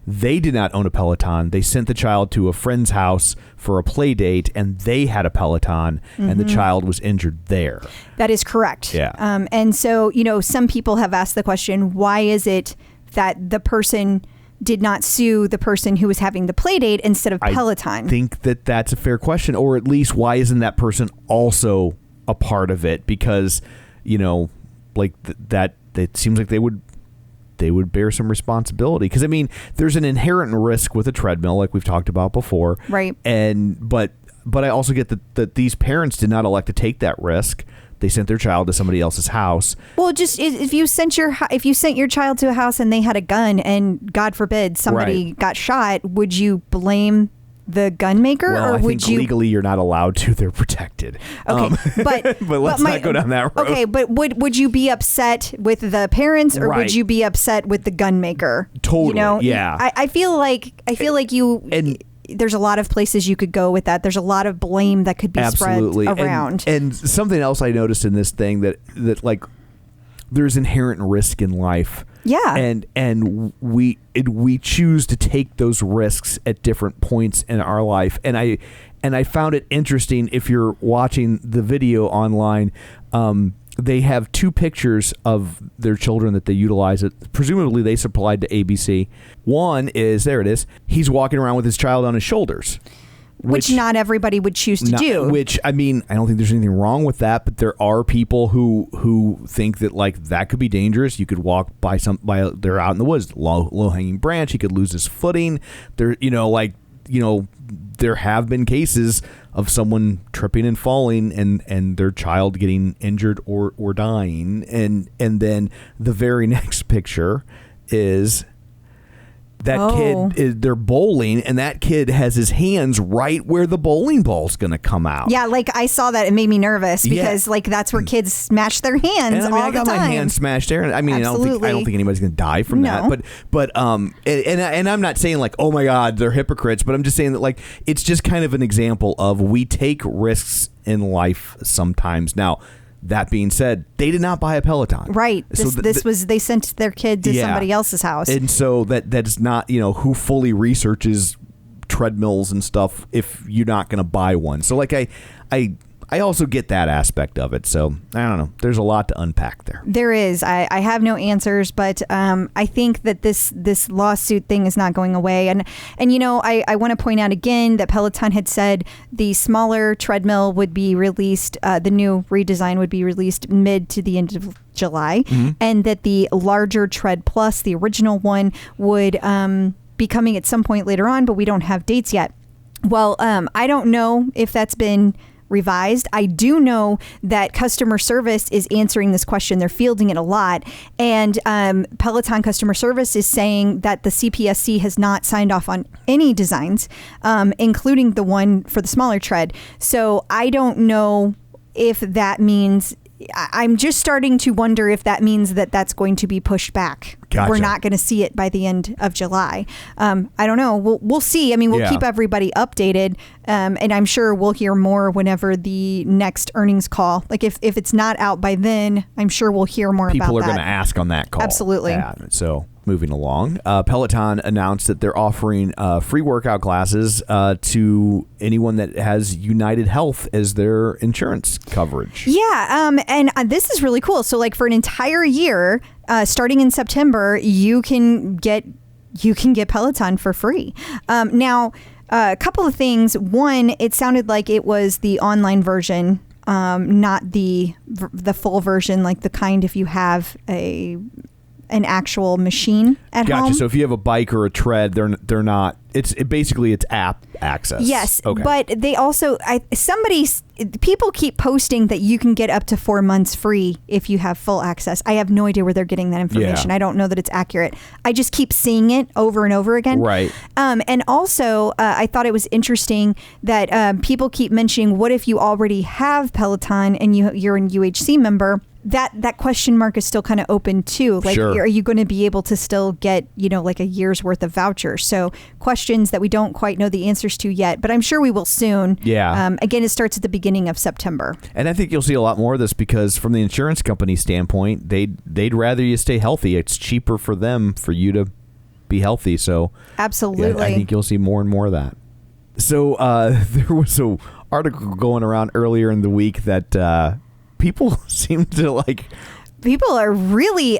they did not own a Peloton. They sent the child to a friend's house for a play date, and they had a Peloton, and the child was injured there. That is correct. Yeah. And so, some people have asked the question, why is it that the person did not sue the person who was having the play date instead of Peloton? I think that's a fair question, or at least why isn't that person also a part of it? Because, that it seems like they would bear some responsibility. Because, I mean, there's an inherent risk with a treadmill, like we've talked about before. Right. But I also get that these parents did not elect to take that risk. They sent their child to somebody else's house. Well, just if you sent your child to a house and they had a gun and God forbid somebody got shot, would you blame the gun maker? Well, or I would think legally you're not allowed to. They're protected. Okay, but let's not go down that road. Okay, but would you be upset with the parents or would you be upset with the gun maker? Totally. Yeah. I feel like you. And there's a lot of places you could go with that. There's a lot of blame that could be spread around. And something else I noticed in this thing that like there's inherent risk in life. Yeah. And we choose to take those risks at different points in our life. And I found it interesting, if you're watching the video online, they have two pictures of their children that they utilize. Presumably they supplied to ABC. One is, there it is, he's walking around with his child on his shoulders. Which not everybody would choose to do. Which, I mean, I don't think there's anything wrong with that, but there are people who think that that could be dangerous. You could walk by they're out in the woods, low hanging branch. He could lose his footing. There have been cases of someone tripping and falling and their child getting injured or dying. And then the very next picture is kid, they're bowling, and that kid has his hands right where the bowling ball's going to come out. Yeah, I saw that. It made me nervous because that's where kids smash their hands all the time. I got my hand smashed there. I mean, I don't think anybody's going to die from that. But and I'm not saying oh my God, they're hypocrites, but I'm just saying that it's just kind of an example of we take risks in life sometimes. Now, that being said, they did not buy a Peloton. Right. They sent their kid to somebody else's house. And so that's not, who fully researches treadmills and stuff if you're not going to buy one. So I also get that aspect of it. So I don't know. There's a lot to unpack there. There is. I have no answers, but I think that this lawsuit thing is not going away. And I want to point out again that Peloton had said the smaller treadmill would be released, the new redesign would be released mid to the end of July, and that the larger Tread Plus, the original one, would be coming at some point later on, but we don't have dates yet. Well, I don't know if that's been revised. I do know that customer service is answering this question. They're fielding it a lot. And Peloton customer service is saying that the CPSC has not signed off on any designs, including the one for the smaller tread. So I don't know if that means, I'm just starting to wonder if that means that that's going to be pushed back. Gotcha. We're not going to see it by the end of July. I don't know. We'll see. I mean, we'll keep everybody updated. And I'm sure we'll hear more whenever the next earnings call. If it's not out by then, I'm sure we'll hear more about that. People are going to ask on that call. Absolutely. Yeah, so moving along, Peloton announced that they're offering free workout classes to anyone that has United Health as their insurance coverage. Yeah. And this is really cool. So for an entire year, starting in September, you can get Peloton for free. Now, a couple of things. One, it sounded like it was the online version, not the full version, like the kind if you have a an actual machine at home. Gotcha. So if you have a bike or a tread, they're not. Basically it's app access. Yes. Okay. But they also people keep posting that you can get up to 4 months free if you have full access. I have no idea where they're getting that information. Yeah. I don't know that it's accurate. I just keep seeing it over and over again. Right. And also, I thought it was interesting that people keep mentioning, what if you already have Peloton and you're an UHC member? That question mark is still kind of open too. Like, Sure. Are you going to be able to still get, like a year's worth of vouchers? So questions that we don't quite know the answers to yet, but I'm sure we will soon. Yeah. Again, it starts at the beginning of September. And I think you'll see a lot more of this because from the insurance company standpoint, they'd rather you stay healthy. It's cheaper for them for you to be healthy. So Absolutely. I think you'll see more and more of that. So there was an article going around earlier in the week that people seem to like. People are really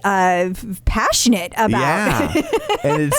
passionate about. Yeah, and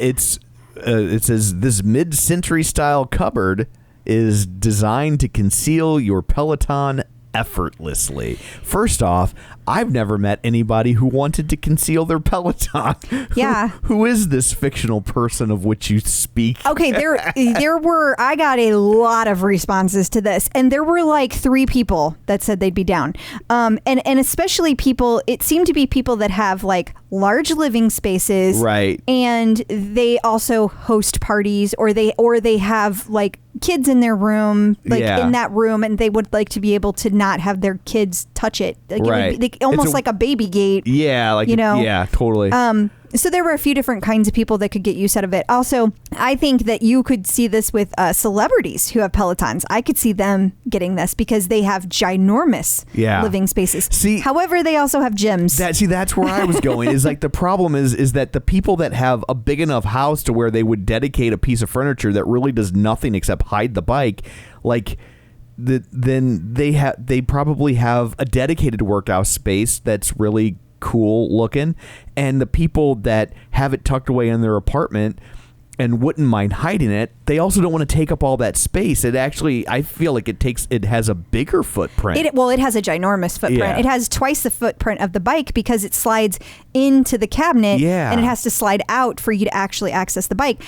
it says this mid-century style cupboard is designed to conceal your Peloton effortlessly. First off, I've never met anybody who wanted to conceal their Peloton. Yeah. Who is this fictional person of which you speak? Okay, I got a lot of responses to this, and there were like 3 people that said they'd be down. And especially people, it seemed to be people that have like large living spaces. Right. And they also host parties, or they have like kids in their room, like in that room, and they would like to be able to not have their kids touch it. Like right. It would be almost like a baby gate. Yeah, like yeah, totally. So there were a few different kinds of people that could get use out of it. Also, I think that you could see this with celebrities who have Pelotons. I could see them getting this because they have ginormous living spaces. However, they also have gyms. That's where I was going. Is like the problem is that the people that have a big enough house to where they would dedicate a piece of furniture that really does nothing except hide the bike, like. Then they probably have a dedicated workout space that's really cool looking, and the people that have it tucked away in their apartment and wouldn't mind hiding it, they also don't want to take up all that space. It actually, I feel like it has a bigger footprint. It has a ginormous footprint. Yeah. It has twice the footprint of the bike because it slides into the cabinet, and it has to slide out for you to actually access the bike.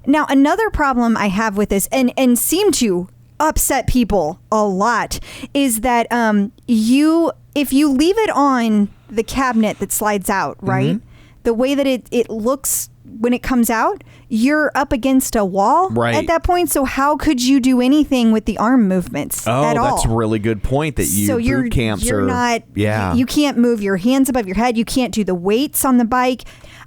Now, another problem I have with this, and seem to upset people a lot, is that if you leave it on the cabinet that slides out, right, the way that it looks when it comes out, you're up against a wall at that point. So how could you do anything with the arm movements at all? That's a really good point. That boot camps you're not. Yeah, you can't move your hands above your head. You can't do the weights on the bike.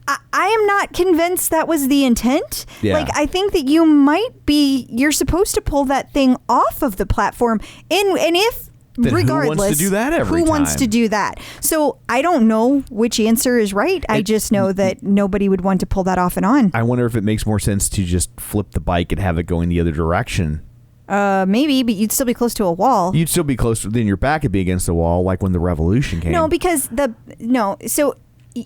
I am not convinced that was the intent. Yeah. Like, I think that you're supposed to pull that thing off of the platform. And if, then regardless, who wants to do that every who wants time? to do that? So I don't know which answer is right. I just know that nobody would want to pull that off and on. I wonder if it makes more sense to just flip the bike and have it going the other direction. Maybe, but you'd still be close to a wall. You'd still be close, then your back would be against the wall, like when the revolution came. No, because so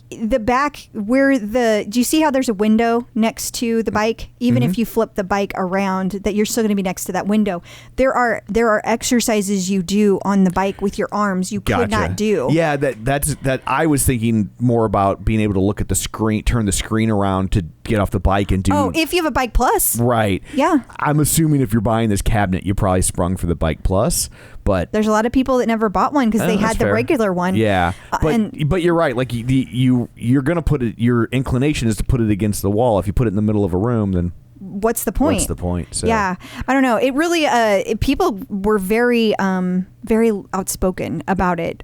the back do you see how there's a window next to the bike? Even if you flip the bike around, that you're still going to be next to that window. There are exercises you do on the bike with your arms you could not do. Yeah, that's I was thinking more about being able to look at the screen, turn the screen around to get off the bike and do. Oh, if you have a Bike Plus. Right. Yeah. I'm assuming if you're buying this cabinet, you probably sprung for the Bike Plus, but there's a lot of people that never bought one because they had the regular one. Yeah, but you're right. Like you're gonna put it. Your inclination is to put it against the wall. If you put it in the middle of a room, then what's the point? So. Yeah, I don't know. It really people were very very outspoken about it,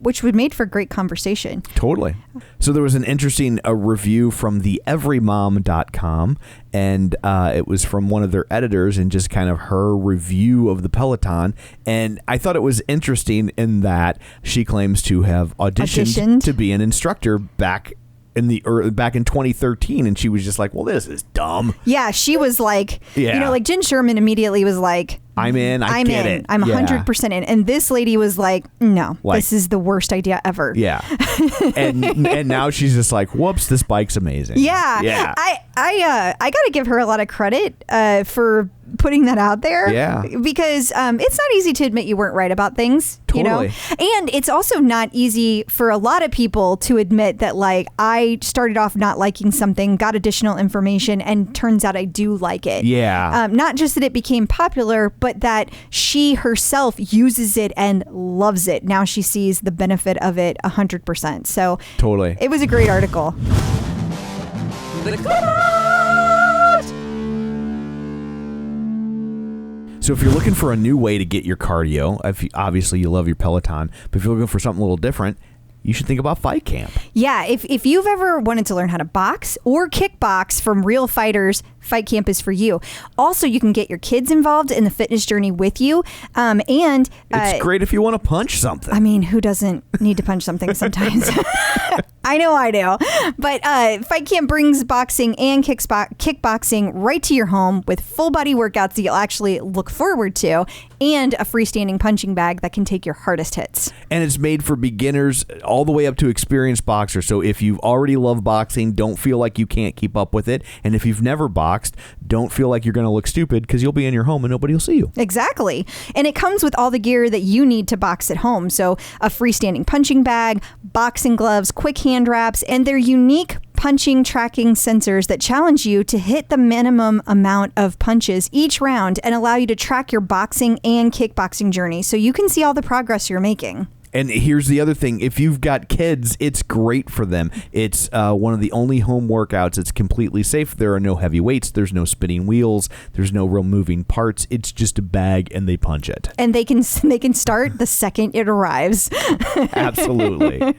which would made for great conversation. Totally. So there was an interesting review from the everymom.com, and it was from one of their editors, and just kind of her review of the Peloton. And I thought it was interesting in that she claims to have auditioned to be an instructor back in 2013, and she was just like, well, this is dumb. Yeah, she was like, like Jenn Sherman immediately was like, I'm in. I get it. I'm 100% in. And this lady was like, no, this is the worst idea ever. Yeah. and now she's just like, whoops, this bike's amazing. Yeah. I got to give her a lot of credit for putting that out there. Yeah. Because it's not easy to admit you weren't right about things, you know? And it's also not easy for a lot of people to admit that, like, I started off not liking something, got additional information, and turns out I do like it. Yeah. Not just that it became popular, but that she herself uses it and loves it. Now she sees the benefit of it 100%. So totally. It was a great article. So if you're looking for a new way to get your cardio, obviously you love your Peloton, but if you're looking for something a little different, you should think about Fight Camp. Yeah, if you've ever wanted to learn how to box or kickbox from real fighters, Fight Camp is for you. Also, you can get your kids involved in the fitness journey with you. And it's great if you want to punch something. I mean, who doesn't need to punch something sometimes? I know I do. But Fight Camp brings boxing and kickboxing right to your home with full body workouts that you'll actually look forward to and a freestanding punching bag that can take your hardest hits. And it's made for beginners all the way up to experienced boxers. So if you've already loved boxing, don't feel like you can't keep up with it. And if you've never boxed, don't feel like you're going to look stupid because you'll be in your home and nobody will see you. Exactly. And it comes with all the gear that you need to box at home. So a freestanding punching bag, boxing gloves, quick hand wraps, and their unique punching tracking sensors that challenge you to hit the minimum amount of punches each round and allow you to track your boxing and kickboxing journey so you can see all the progress you're making. And here's the other thing. If you've got kids, it's great for them. It's one of the only home workouts. It's completely safe. There are no heavy weights. There's no spinning wheels. There's no real moving parts. It's just a bag and they punch it. And they can start the second it arrives. Absolutely.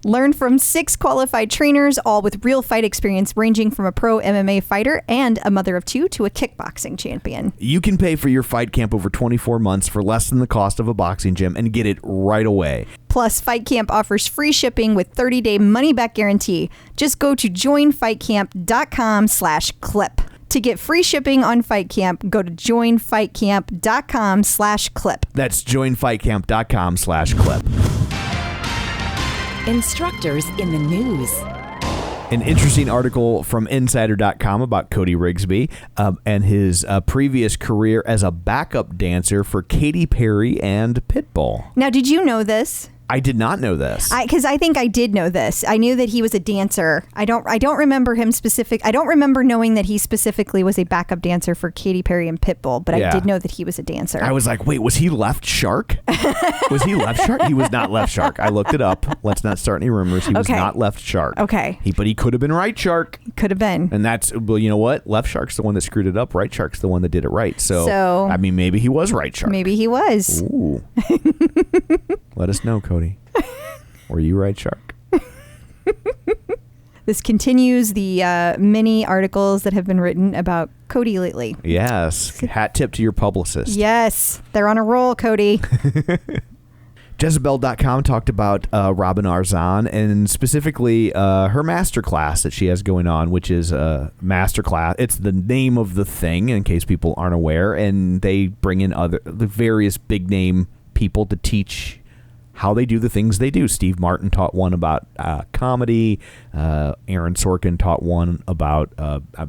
Learn from 6 qualified trainers, all with real fight experience, ranging from a pro MMA fighter and a mother of 2 to a kickboxing champion. You can pay for your Fight Camp over 24 months for less than the cost of a boxing gym and get it right away. Plus, Fight Camp offers free shipping with 30-day money-back guarantee. Just go to joinfightcamp.com/clip. To get free shipping on Fight Camp, go to joinfightcamp.com/clip. That's joinfightcamp.com/clip. Instructors in the news. An interesting article from Insider.com about Cody Rigsby and his previous career as a backup dancer for Katy Perry and Pitbull. Now, did you know this? I did not know this. Because I think I did know this. I knew that he was a dancer. I don't remember him specific. I don't remember knowing that he specifically was a backup dancer for Katy Perry and Pitbull, but I did know that he was a dancer. I was like, wait, was he left shark? Was he left shark? He was not left shark. I looked it up. Let's not start any rumors. He was not left shark. Okay. But he could have been right shark. Could have been. And that's, well, you know what? Left shark's the one that screwed it up. Right shark's the one that did it right. So I mean, maybe he was right shark. Maybe he was. Ooh. Let us know, Cody. Were you right shark? This continues the many articles that have been written about Cody lately. Yes. Hat tip to your publicist. Yes. They're on a roll, Cody. Jezebel.com talked about Robin Arzon and specifically her MasterClass that she has going on, which is a MasterClass. It's the name of the thing, in case people aren't aware, and they bring in the various big name people to teach how they do the things they do. Steve Martin taught one about comedy. Aaron Sorkin taught one about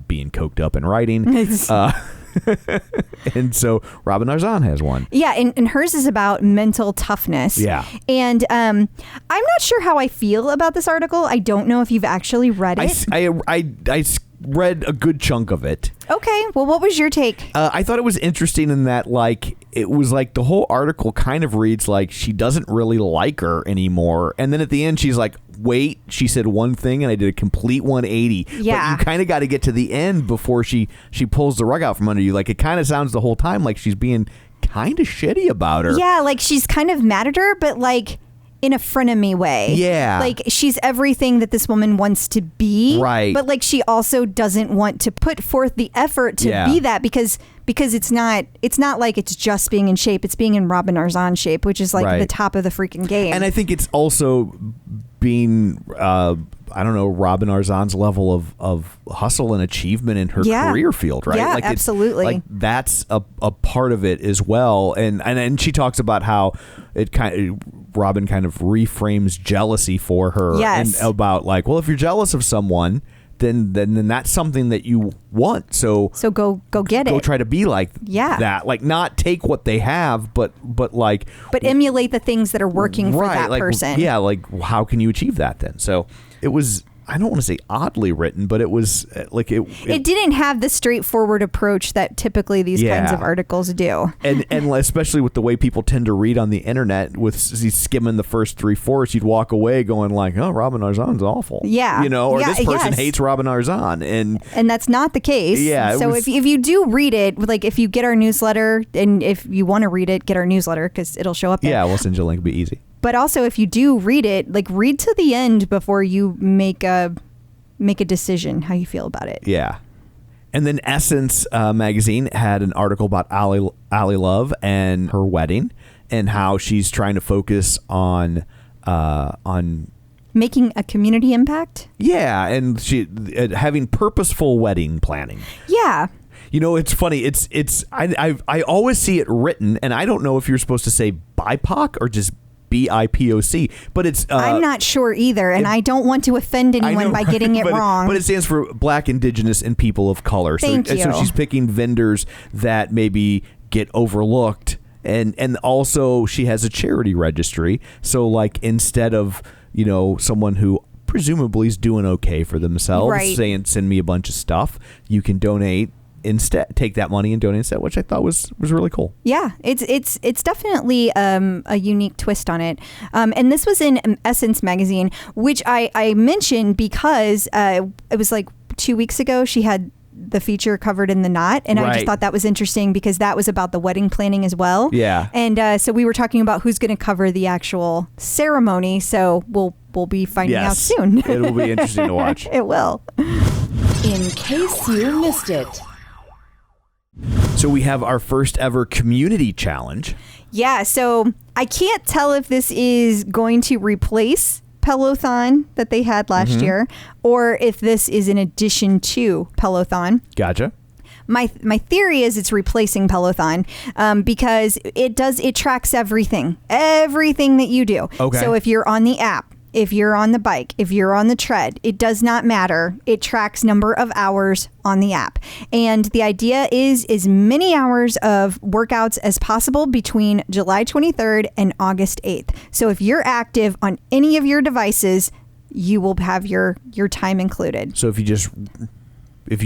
being coked up and writing. And so Robin Arzon has one. Yeah, and hers is about mental toughness. Yeah. And I'm not sure how I feel about this article. I don't know if you've actually read it. I read a good chunk of it. Okay. Well, what was your take? I thought it was interesting in that, like, it was like the whole article kind of reads like she doesn't really like her anymore. And then at the end, she's like, wait, she said one thing and I did a complete 180. Yeah. But you kind of got to get to the end before she pulls the rug out from under you. Like, it kind of sounds the whole time like she's being kind of shitty about her. Yeah, like she's kind of mad at her, but like in a frenemy way. Yeah. Like she's everything that this woman wants to be. Right. But like she also doesn't want to put forth the effort to be that because it's not like it's just being in shape. It's being in Robin Arzon shape, which is like the top of the freaking game. And I think it's also being Robin Arzon's level of hustle and achievement in her career field, right? Yeah, like absolutely. Like that's a part of it as well. And she talks about how Robin kind of reframes jealousy for her. Yes. And about like, well, if you're jealous of someone, then that's something that you want. So go get it. Go try to be like that. Like, not take what they have, but emulate the things that are working for that person. Yeah, like, how can you achieve that then? So it was, I don't want to say oddly written, but it was like it didn't have the straightforward approach that typically these kinds of articles do. And especially with the way people tend to read on the internet, with skimming the first 3/4, you'd walk away going like, oh, Robin Arzon's awful. Yeah. Or this person hates Robin Arzon. And that's not the case. Yeah. So if you do read it, like if you get our newsletter, and if you want to read it, get our newsletter because it'll show up there. Yeah, we'll send you a link. It'll be easy. But also, if you do read it, like, read to the end before you make a decision how you feel about it. Yeah. And then Essence magazine had an article about Ally Love and her wedding, and how she's trying to focus on making a community impact. Yeah, and she having purposeful wedding planning. Yeah. It's funny. I always see it written, and I don't know if you're supposed to say BIPOC or just BIPOC, but it's I'm not sure either, and I don't want to offend anyone by getting it wrong. But it stands for Black, Indigenous, and People of Color. Thank you. So she's picking vendors that maybe get overlooked, and also she has a charity registry. So, like, instead of someone who presumably is doing okay for themselves, saying send me a bunch of stuff, you can donate. Instead, take that money and donate instead, which I thought was really cool. Yeah, it's definitely a unique twist on it. And this was in Essence magazine, which I mentioned because it was like 2 weeks ago. She had the feature covered in The Knot, and I just thought that was interesting because that was about the wedding planning as well. Yeah. And so we were talking about who's going to cover the actual ceremony. So we'll be finding out soon. It will be interesting to watch. It will. In case you missed it. So we have our first ever community challenge. Yeah, so I can't tell if this is going to replace Peloton that they had last year, or if this is in addition to Peloton. Gotcha. My theory is it's replacing Peloton because it tracks everything that you do. Okay. So if you're on the app, if you're on the bike, if you're on the tread, it does not matter. It tracks number of hours on the app. And the idea is as many hours of workouts as possible between July 23rd and August 8th. So if you're active on any of your devices, you will have your time included. So if you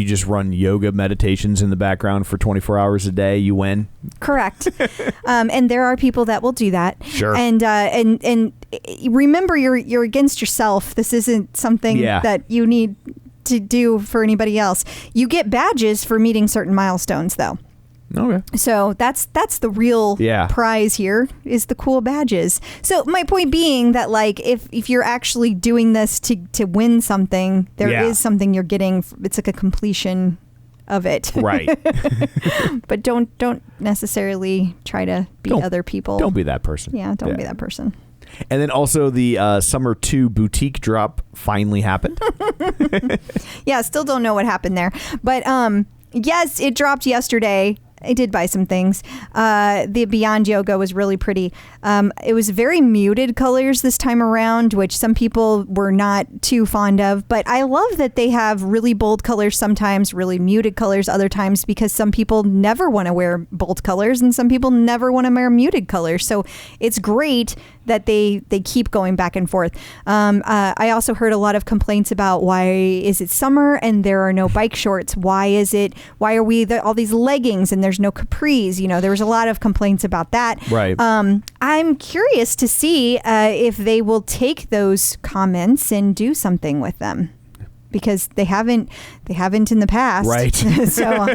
just run yoga meditations in the background for 24 hours a day, you win. Correct. And there are people that will do that. Sure. And remember, you're against yourself. This isn't something that you need to do for anybody else. You get badges for meeting certain milestones, though. Okay. So that's the real prize here is the cool badges. So my point being that, like, if you're actually doing this to win something, there is something you're getting. It's like a completion of it. Right. But don't necessarily try to beat other people. Don't be that person. Yeah, don't be that person. And then also the Summer 2 boutique drop finally happened. Yeah, still don't know what happened there. But yes, it dropped yesterday. I did buy some things. The Beyond Yoga was really pretty. It was very muted colors this time around, which some people were not too fond of. But I love that they have really bold colors sometimes, really muted colors other times, because some people never want to wear bold colors and some people never want to wear muted colors. So it's great that they keep going back and forth. I also heard a lot of complaints about why is it summer and there are no bike shorts? Why are we all these leggings and there's no capris? There was a lot of complaints about that. Right. I'm curious to see if they will take those comments and do something with them, because they haven't in the past. Right. So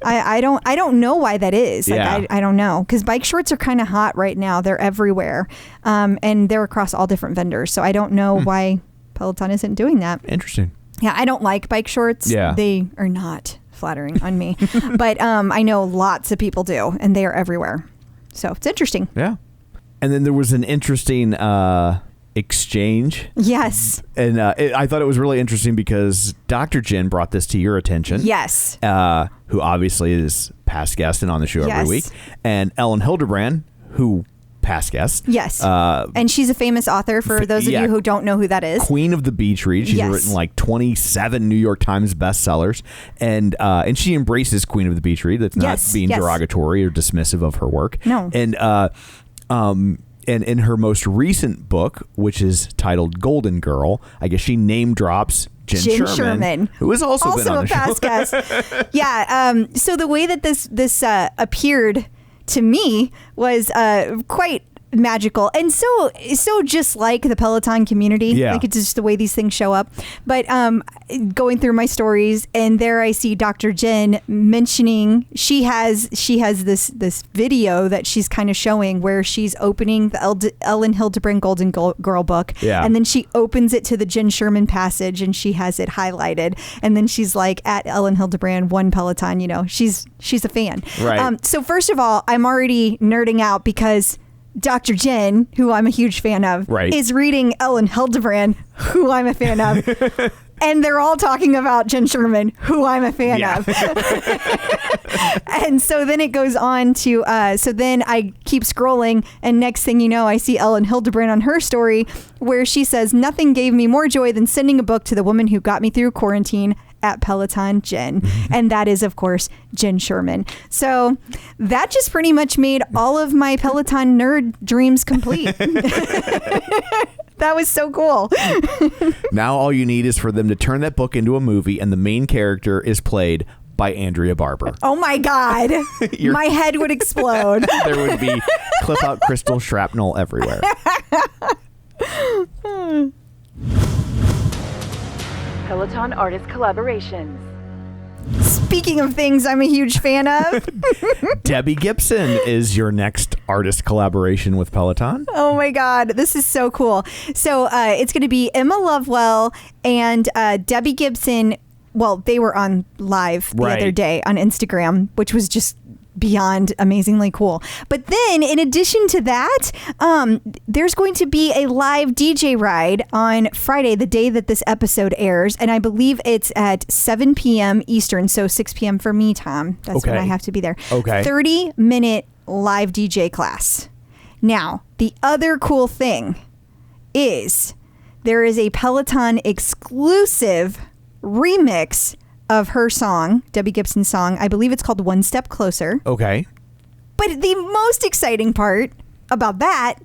I don't know why that is. Like, I don't know, because bike shorts are kind of hot right now. They're everywhere, and they're across all different vendors. So I don't know why Peloton isn't doing that. Interesting. Yeah, I don't like bike shorts. Yeah. They are not flattering on me, but I know lots of people do, and they are everywhere. So it's interesting. Yeah. And then there was an interesting exchange. Yes. And I thought it was really interesting because Dr. Jenn brought this to your attention. Yes. Who obviously is past guest and on the show every week. And Elin Hilderbrand, who past guest. Yes. And she's a famous author for those of you who don't know who that is. Queen of the beach read. She's written like 27 New York Times bestsellers. And she embraces Queen of the beach read. That's not being derogatory or dismissive of her work. No. And in her most recent book, which is titled Golden Girl, I guess she name drops Jenn Sherman, who has also been on the past guest. Yeah. So the way that this appeared to me was quite magical, and so just like the Peloton community. Like it's just the way these things show up. But going through my stories, and there I see Dr. Jenn mentioning she has this video that she's kind of showing where she's opening the Elin Hilderbrand Golden Girl book, and then she opens it to the Jenn Sherman passage, and she has it highlighted, and then she's like, at Elin Hilderbrand 1 Peloton, she's a fan. Right. So first of all, I'm already nerding out because Dr. Jenn, who I'm a huge fan of, is reading Elin Hilderbrand, who I'm a fan of. And they're all talking about Jenn Sherman, who I'm a fan of. And so then it goes on to, so then I keep scrolling, and next thing you know, I see Elin Hilderbrand on her story where she says, "Nothing gave me more joy than sending a book to the woman who got me through quarantine at Peloton, Jenn." And that is, of course, Jenn Sherman. So that just pretty much made all of my Peloton nerd dreams complete. That was so cool. Now all you need is for them to turn that book into a movie, and the main character is played by Andrea Barber. Oh my God. My head would explode. There would be clip-out crystal shrapnel everywhere. Peloton artist collaborations. Speaking of things I'm a huge fan of. Debbie Gibson is your next artist collaboration with Peloton. Oh my God, this is so cool. So it's going to be Emma Lovewell and Debbie Gibson. Well, they were on live the other day on Instagram, which was just beyond amazingly cool. But then in addition to that, there's going to be a live DJ ride on Friday, the day that this episode airs. And I believe it's at 7 p.m. Eastern. So 6 p.m. for me, Tom. That's when I have to be there. 30-minute live DJ class. Now, the other cool thing is there is a Peloton exclusive remix of her song, Debbie Gibson's song. I believe it's called One Step Closer. Okay. But the most exciting part about that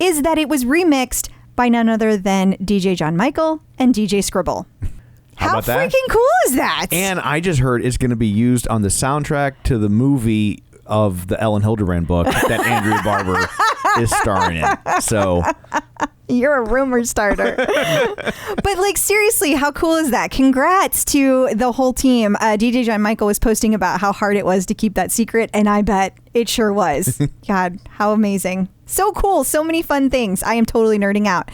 is that it was remixed by none other than DJ John Michael and DJ Scribble. How freaking cool is that? And I just heard it's going to be used on the soundtrack to the movie of the Elin Hilderbrand book that Andrea Barber is starring in. So you're a rumor starter. But like, seriously, how cool is that? Congrats to the whole team. DJ John Michael was posting about how hard it was to keep that secret, and I bet it sure was. God, how amazing. So cool. So many fun things. I am totally nerding out.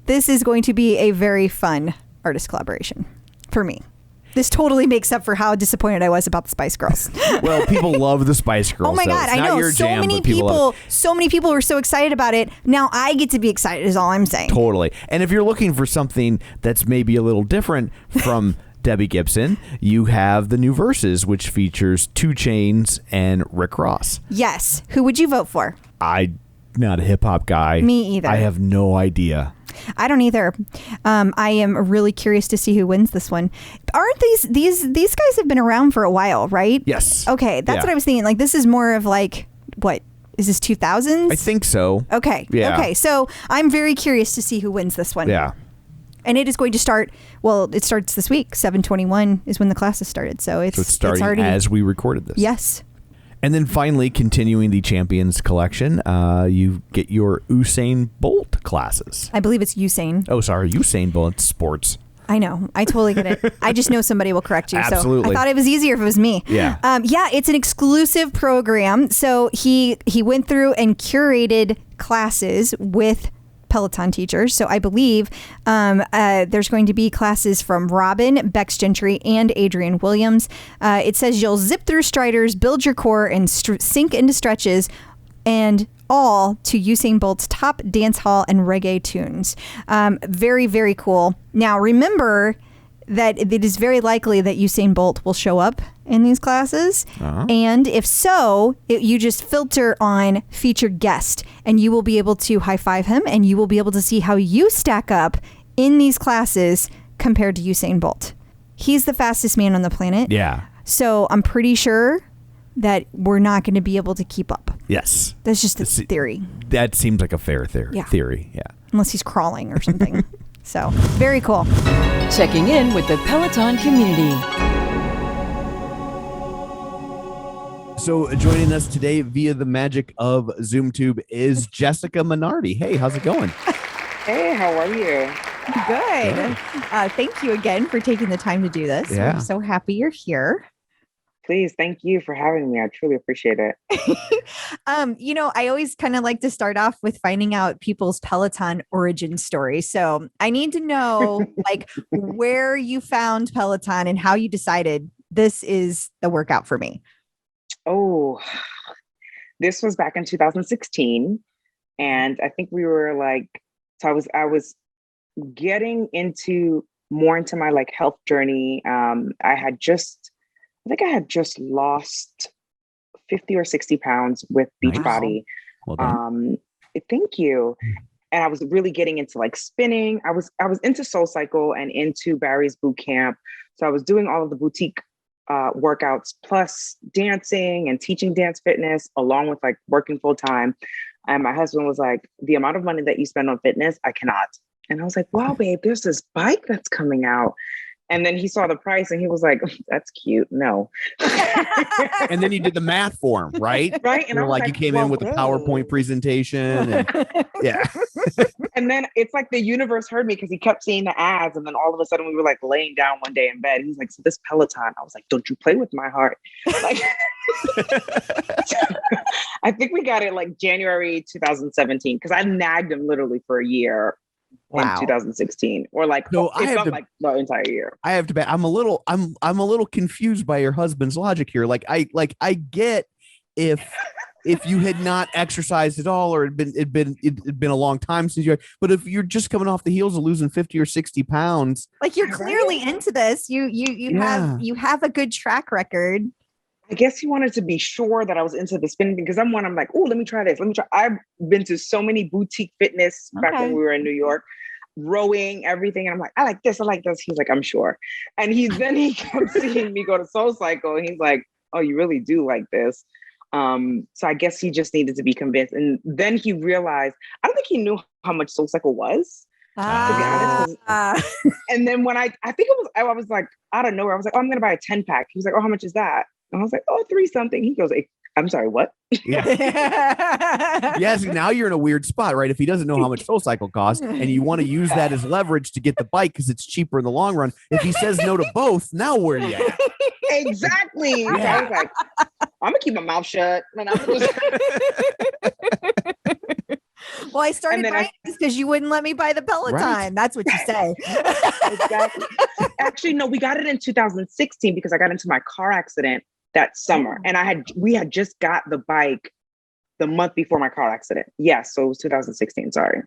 This is going to be a very fun artist collaboration for me. This totally makes up for how disappointed I was about the Spice Girls. Well, people love the Spice Girls. Oh my God, I know. So many people were so excited about it. Now I get to be excited is all I'm saying. Totally. And if you're looking for something that's maybe a little different from Debbie Gibson, you have the new Verses, which features 2 Chainz and Rick Ross. Yes. Who would you vote for? I'm not a hip hop guy. Me either. I have no idea. I don't either. I am really curious to see who wins this one. Aren't these guys have been around for a while, right? Yes. Okay, that's what I was thinking. Like, this is more of like, what is this, 2000s? I think so. Okay. Yeah. Okay. So I'm very curious to see who wins this one. Yeah. And it is going to start. Well, it starts this week. 7/21 is when the classes started. So it's starting already, as we recorded this. Yes. And then finally, continuing the Champions collection, you get your Usain Bolt classes. I believe it's Usain. Oh, sorry. Usain Bolt Sports. I know. I totally get it. I just know somebody will correct you. Absolutely. So I thought it was easier if it was me. Yeah. Yeah, it's an exclusive program. So he went through and curated classes with Peloton teachers. So I believe there's going to be classes from Robin, Bex Gentry, and Adrian Williams. It says you'll zip through striders, build your core, and sink into stretches, and all to Usain Bolt's top dance hall and reggae tunes. Very, very cool. Now, remember, that it is very likely that Usain Bolt will show up in these classes. Uh-huh. And if so, you just filter on featured guest and you will be able to high five him and you will be able to see how you stack up in these classes compared to Usain Bolt. He's the fastest man on the planet. Yeah. So I'm pretty sure that we're not going to be able to keep up. Yes. That's just a theory. That seems like a fair theory. Yeah. Unless he's crawling or something. So very cool. Checking in with the Peloton community. So joining us today via the magic of ZoomTube is Jessica Menardy. Hey, how's it going? Hey, how are you? Good. Thank you again for taking the time to do this. Yeah. We're so happy you're here. Please, thank you for having me. I truly appreciate it. I always kind of like to start off with finding out people's Peloton origin story. So I need to know like where you found Peloton and how you decided this is the workout for me. Oh, this was back in 2016. And I think we were like, so I was getting more into my like health journey. I think I had just lost 50 or 60 pounds with Beachbody. Well done. Thank you. And I was really getting into like spinning. I was into SoulCycle and into Barry's boot camp. So I was doing all of the boutique workouts plus dancing and teaching dance fitness along with like working full time. And my husband was like, the amount of money that you spend on fitness, I cannot. And I was like, wow, babe, there's this bike that's coming out. And then he saw the price and he was like, that's cute. No. And then you did the math for him, right? Right. And You're like, you came in with a PowerPoint presentation. And, yeah. And then it's like the universe heard me because he kept seeing the ads. And then all of a sudden we were like laying down one day in bed. He's like, so this Peloton. I was like, don't you play with my heart. Like, I think we got it like January 2017 because I nagged him literally for a year. Wow. In 2016 or like So it felt like the entire year. I have to bet I'm a little confused by your husband's logic here. Like I get if you had not exercised at all or it'd been a long time since you, but if you're just coming off the heels of losing 50 or 60 pounds, like you're clearly into this. You have a good track record. I guess he wanted to be sure that I was into the spinning because I'm like, oh, let me try this. I've been to so many boutique fitness back when we were in New York, rowing, everything. And I'm like, I like this. He's like, I'm sure. And then he kept seeing me go to SoulCycle. And he's like, oh, you really do like this. So I guess he just needed to be convinced. And then he realized, I don't think he knew how much SoulCycle was. To be honest. And then when I think it was, I was like, out of nowhere, I was like, oh, I'm going to buy a 10-pack. He was like, oh, how much is that? And I was like, oh, 3 something. He goes, I'm sorry, what? Yeah. Yes, now you're in a weird spot, right? If he doesn't know how much SoulCycle costs and you want to use that as leverage to get the bike because it's cheaper in the long run. If he says no to both, now where are you at? Exactly. Yeah. So I was like, I'm going to keep my mouth shut. And I'm just... Well, I started buying this because you wouldn't let me buy the Peloton. Right. That's what you say. Exactly. Actually, no, we got it in 2016 because I got into my car accident that summer. And we had just got the bike the month before my car accident. Yes. So it was 2016. Sorry.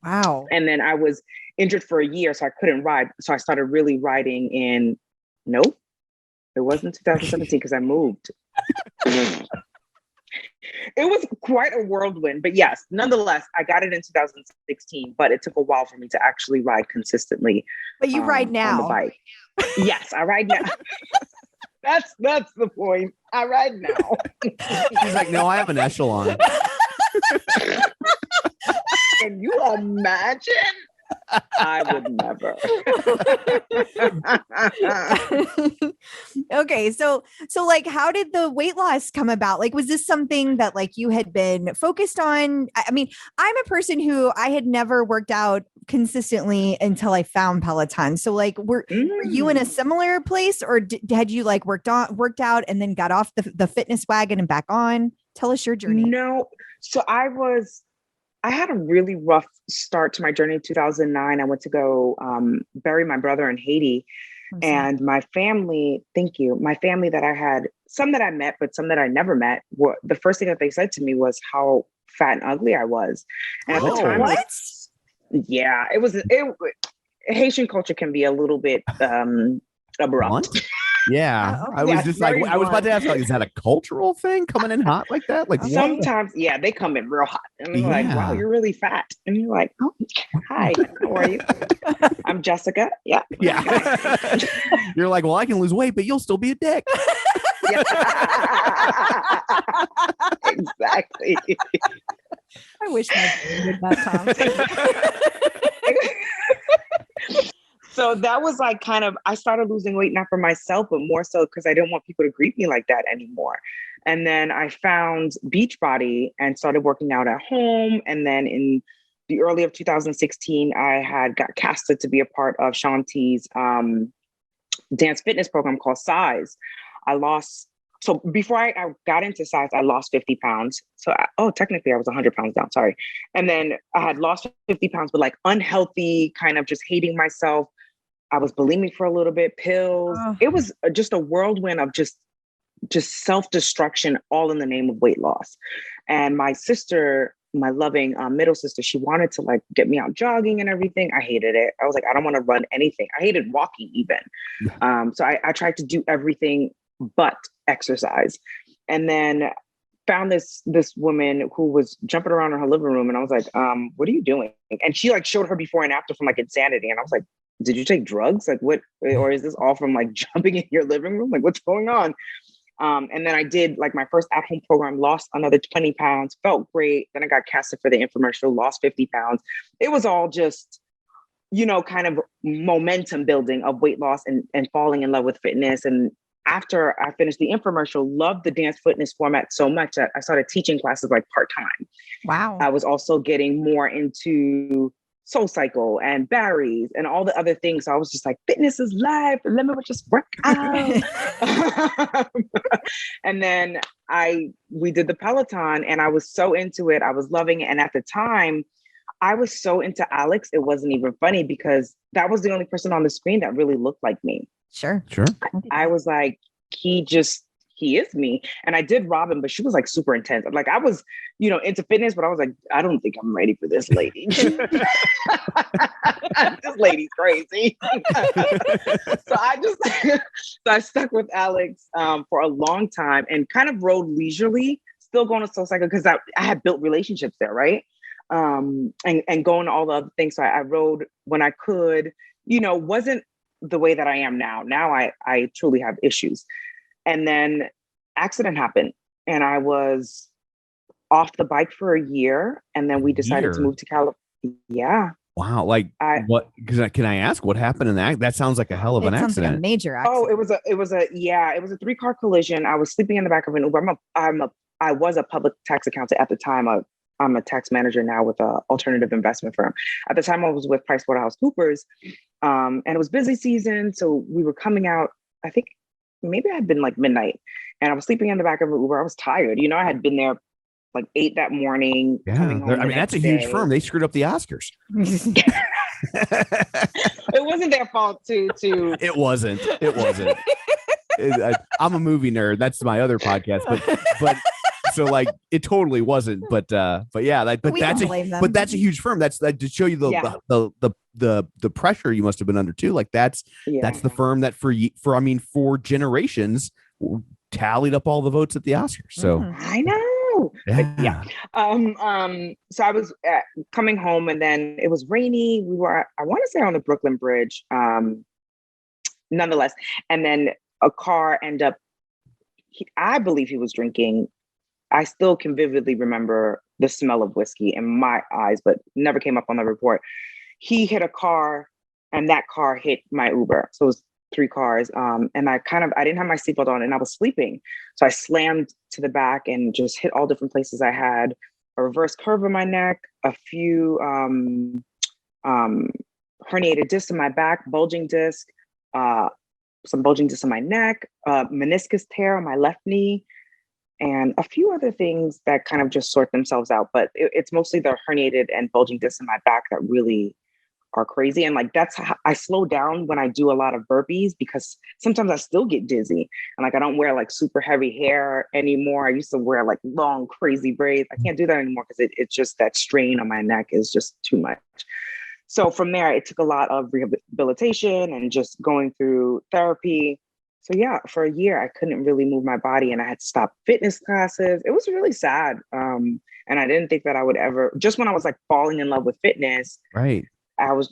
Wow. And then I was injured for a year, so I couldn't ride. So I started really riding nope, it wasn't 2017 because I moved. It was quite a whirlwind, but yes, nonetheless, I got it in 2016, but it took a while for me to actually ride consistently. But you ride now. On the bike. Yes, I ride now. That's the point. I ride now. He's like, no, I have an echelon. Can you imagine? I would never. Okay, so like, how did the weight loss come about? Like, was this something that like you had been focused on? I mean, I'm a person who I had never worked out consistently until I found Peloton. So like, were you in a similar place, or had you like worked out and then got off the fitness wagon and back on? Tell us your journey. No, so I had a really rough start to my journey in 2009. I went to go bury my brother in Haiti. And my family, thank you, my family that I had, some that I met, but some that I never met, the first thing that they said to me was how fat and ugly I was. And at the time, what? Yeah, it Haitian culture can be a little bit abrupt. Blunt? Yeah, Oh, I was yes, just like, very I was about to blunt. ask, like, is that a cultural thing coming in hot like that? Like, what? Sometimes, yeah, they come in real hot. And they're like, wow, Yeah. you're really fat. And you're like, oh, hi, how are you? I'm Jessica. Yeah. Yeah. You're like, well, I can lose weight, but you'll still be a dick. Yeah. Exactly. I wish my brain did that, Tom. So that was like kind of, I started losing weight, not for myself, but more so because I didn't want people to greet me like that anymore. And then I found Beachbody and started working out at home. And then in the early of 2016, I had got casted to be a part of Shanti's dance fitness program called Size. So before I got into Size, I lost 50 pounds. So, technically I was 100 pounds down, sorry. And then I had lost 50 pounds, but like unhealthy, kind of just hating myself. I was bulimic for a little bit, pills. Oh. It was just a whirlwind of just self-destruction, all in the name of weight loss. And my sister, my loving middle sister, she wanted to like get me out jogging and everything. I hated it. I was like, I don't want to run anything. I hated walking even. So I tried to do everything but exercise. And then found this woman who was jumping around in her living room. And I was like, what are you doing? And she like showed her before and after from like Insanity. And I was like, did you take drugs? Like what, or is this all from like jumping in your living room? Like what's going on? And then I did like my first at-home program, lost another 20 pounds, felt great. Then I got casted for the infomercial, lost 50 pounds. It was all just, kind of momentum building of weight loss and falling in love with fitness. And after I finished the infomercial, loved the dance fitness format so much that I started teaching classes like part-time. Wow. I was also getting more into Soul Cycle and Barry's and all the other things. So I was just like, fitness is life. Let me just work out. And then we did the Peloton and I was so into it. I was loving it. And at the time, I was so into Alex, it wasn't even funny because that was the only person on the screen that really looked like me. Sure. I was like, he is me. And I did Robin, but she was like super intense. Like I was, into fitness, but I was like, I don't think I'm ready for this lady. This lady's crazy. So I stuck with Alex for a long time and kind of rode leisurely, still going to Soul Cycle because I had built relationships there, right? And going to all the other things. So I rode when I could, wasn't the way that I am now. Now I truly have issues. And then accident happened and I was off the bike for a year. And then we decided to move to California. Yeah. Wow. Like what, can I ask what happened in that? That sounds like a hell of an accident. Like a major accident. Oh, it was a 3-car collision. I was sleeping in the back of an Uber. I was a public tax accountant at the time. I'm a tax manager now with an alternative investment firm. At the time I was with PricewaterhouseCoopers and it was busy season. So we were coming out, I think maybe I had been like midnight and I was sleeping in the back of an Uber. I was tired. I had been there like 8 that morning. Yeah. Coming home That's a huge firm. They screwed up the Oscars. It wasn't their fault to. It wasn't. I'm a movie nerd. That's my other podcast, but so like it totally wasn't. But yeah, that's a huge firm. That's to show you the pressure you must have been under too. Like that's the firm that for generations tallied up all the votes at the Oscars. So I know. Yeah. So I was coming home and then it was rainy. We were, I want to say on the Brooklyn Bridge, nonetheless. And then a car ended up, I believe he was drinking. I still can vividly remember the smell of whiskey in my eyes, but never came up on the report. He hit a car and that car hit my Uber. So it was 3 cars. And I didn't have my seatbelt on and I was sleeping. So I slammed to the back and just hit all different places. I had a reverse curve in my neck, a few herniated discs in my back, bulging disc, some bulging discs in my neck, meniscus tear on my left knee, and a few other things that kind of just sort themselves out. But it's mostly the herniated and bulging discs in my back that really are crazy. And like, that's how I slow down when I do a lot of burpees because sometimes I still get dizzy. And like, I don't wear like super heavy hair anymore. I used to wear like long, crazy braids. I can't do that anymore because it's just that strain on my neck is just too much. So from there, it took a lot of rehabilitation and just going through therapy. So yeah, for a year, I couldn't really move my body and I had to stop fitness classes. It was really sad. And I didn't think that I would ever, just when I was like falling in love with fitness, Right.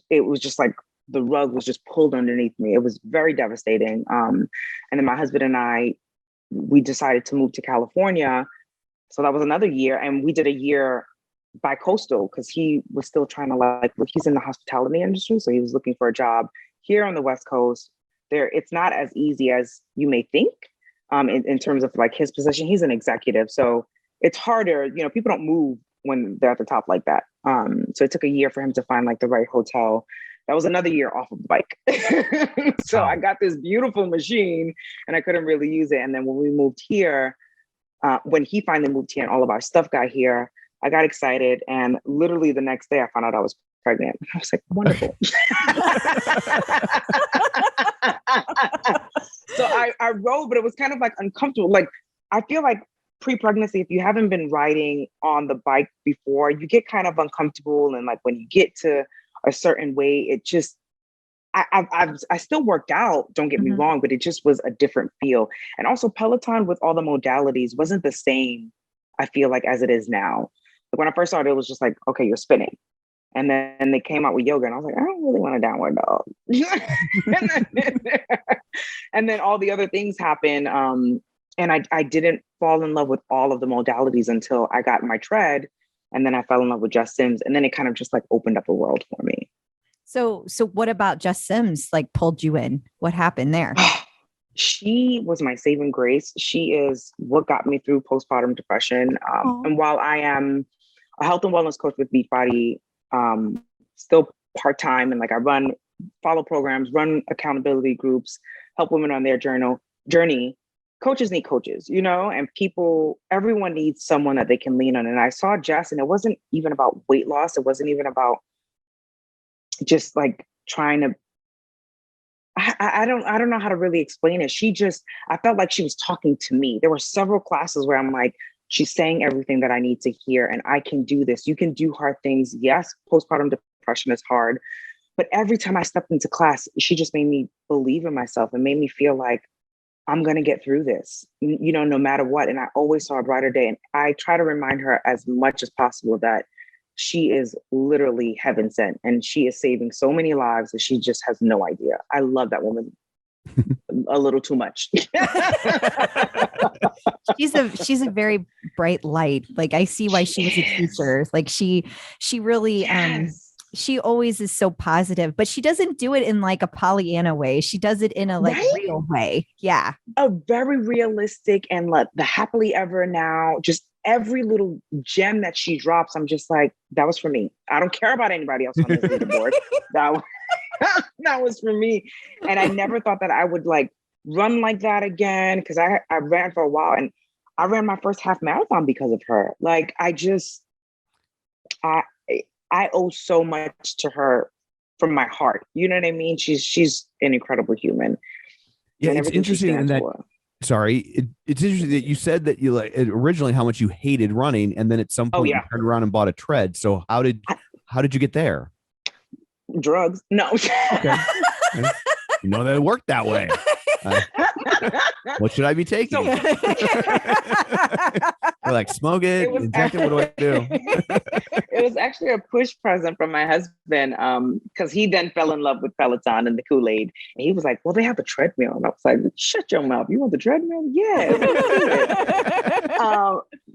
it was just like the rug was just pulled underneath me. It was very devastating. And then my husband and we decided to move to California. So that was another year. And we did a year bi-coastal because he was still trying to he's in the hospitality industry. So he was looking for a job here on the West Coast. It's not as easy as you may think in terms of like his position. He's an executive. So it's harder, people don't move when they're at the top like that. So it took a year for him to find like the right hotel. That was another year off of the bike. So I got this beautiful machine and I couldn't really use it. And then when we moved here, when he finally moved here and all of our stuff got here, I got excited. And literally the next day I found out I was pregnant. I was like, wonderful. So I rode, but it was kind of like uncomfortable. Like, I feel like pre-pregnancy, if you haven't been riding on the bike before, you get kind of uncomfortable. And like when you get to a certain way, it just, I still worked out, don't get me wrong, but it just was a different feel. And also Peloton with all the modalities wasn't the same, I feel like, as it is now. Like when I first started, it was just like, okay, you're spinning. And then they came out with yoga and I was like, I don't really want a downward dog. And then all the other things happened. And I didn't fall in love with all of the modalities until I got my tread. And then I fell in love with Jess Sims. And then it kind of just like opened up a world for me. So what about Jess Sims like pulled you in? What happened there? She was my saving grace. She is what got me through postpartum depression. And while I am a health and wellness coach with Beachbody, still part-time, and like I follow programs, run accountability groups, help women on their journey. Coaches need coaches, and everyone needs someone that they can lean on. And I saw Jess, and it wasn't even about weight loss. It wasn't even about just like trying to, I don't know how to really explain it. I felt like she was talking to me. There were several classes where I'm like, she's saying everything that I need to hear, and I can do this. You can do hard things. Yes, postpartum depression is hard, but every time I stepped into class, she just made me believe in myself and made me feel like I'm going to get through this, no matter what. And I always saw a brighter day. And I try to remind her as much as possible that she is literally heaven sent and she is saving so many lives that she just has no idea. I love that woman a little too much. She's a very bright light. Like I see why she was a teacher. Like she really, Yes. She always is so positive, but she doesn't do it in like a Pollyanna way. She does it in a like real way. Yeah. A very realistic and like the happily ever now, just every little gem that she drops. I'm just like, that was for me. I don't care about anybody else on this leaderboard. That was for me. And I never thought that I would like run like that again. Cause I ran for a while and I ran my first half marathon because of her. Like I owe so much to her from my heart. You know what I mean? She's an incredible human. Yeah, it's interesting in that. Sorry, it's interesting that you said that you like originally how much you hated running, and then at some point you turned around and bought a tread. So how did you get there? Drugs? No. Okay. You know that it worked that way. What should I be taking? We're like, smoke it, inject it. What do I do? It was actually a push present from my husband because he then fell in love with Peloton and the Kool-Aid. And he was like, well, they have a treadmill. And I was like, shut your mouth. You want the treadmill? Yeah.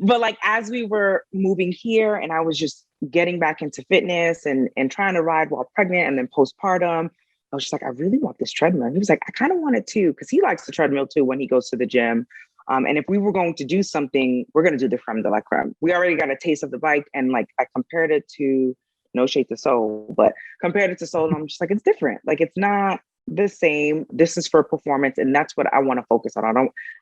But like as we were moving here and I was just getting back into fitness and trying to ride while pregnant and then postpartum, I was just like, I really want this treadmill. And he was like, I kind of want it too, because he likes the treadmill too when he goes to the gym. And if we were going to do something, we're going to do the creme de la creme. We already got a taste of the bike. And like, I compared it to No Shade to Soul, but compared it to Soul, and I'm just like, it's different. Like, it's not the same. This is for performance. And that's what I want to focus on.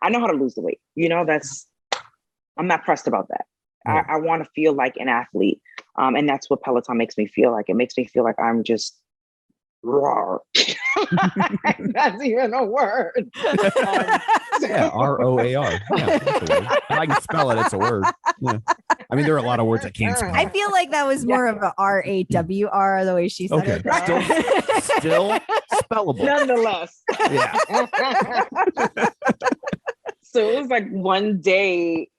I know how to lose the weight. I'm not pressed about that. Yeah. I want to feel like an athlete. And that's what Peloton makes me feel like. It makes me feel like I'm just roar. That's even a word. Yeah, ROAR. Yeah, that's a word. If I can spell it, it's a word. Yeah. I mean, there are a lot of words I can't spell. I feel like that was more of a RAWR the way she said Okay, it. still spellable. Nonetheless. Yeah. So it was like one day,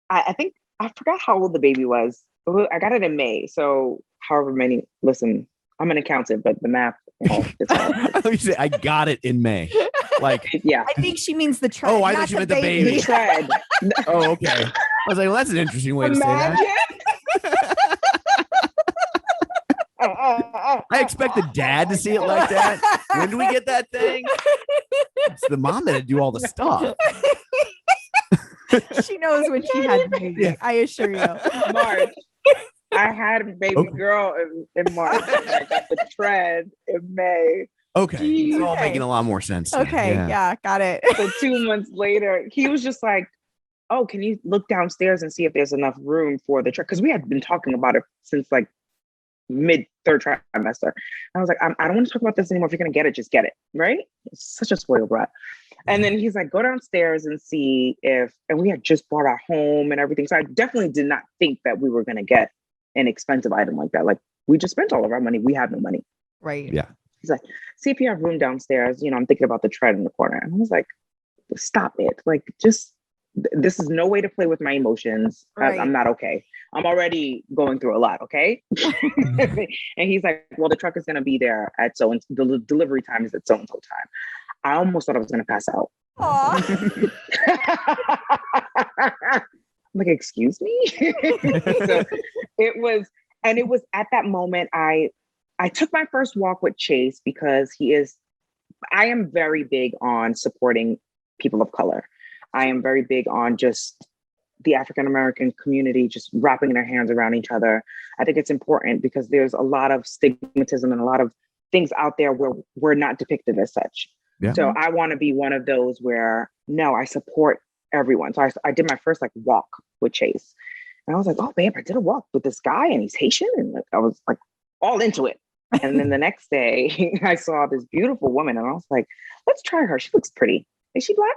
I think, I forgot how old the baby was. I got it in May. So however many, listen, I'm an accountant, but the math, it's all. You say, I got it in May. Like, yeah. I think she means the tread. Oh, I not thought you meant the baby. The tread. oh, okay. I was like, well, that's an interesting way to say that. I expect the dad to see it like that. When do we get that thing? It's the mom that'd do all the stuff. She knows when she had the baby. Yeah. I assure you. March. I had a baby girl in March. I got the tread in May. Okay. It's all making a lot more sense. Okay. Yeah, got it. So 2 months later, he was just like, oh, can you look downstairs and see if there's enough room for the tread? Because we had been talking about it since like mid third trimester. I was like, I don't want to talk about this anymore. If you're going to get it, just get it. Right? It's such a spoiled brat. And then he's like, go downstairs and see if, and we had just bought our home and everything. So I definitely did not think that we were going to get an expensive item like that. Like we just spent all of our money. We have no money. Right. Yeah. He's like, see if you have room downstairs. You know, I'm thinking about the tread in the corner. And I was like, stop it. Like, just, this is no way to play with my emotions. Right. I'm not okay. I'm already going through a lot. Okay. And he's like, well, the truck is going to be there at so, and the delivery time is at so-and-so time. I almost thought I was going to pass out. I'm like, excuse me? So it was at that moment, I took my first walk with Chase because I am very big on supporting people of color. I am very big on just the African-American community, just wrapping their hands around each other. I think it's important because there's a lot of stigmatism and a lot of things out there where we're not depicted as such. Yeah. So I want to be one of those where, no, I support everyone. So I did my first walk with Chase. And I was like, oh, babe, I did a walk with this guy and he's Haitian. And I was like all into it. And then the next day I saw this beautiful woman and I was like, let's try her. She looks pretty. Is she Black?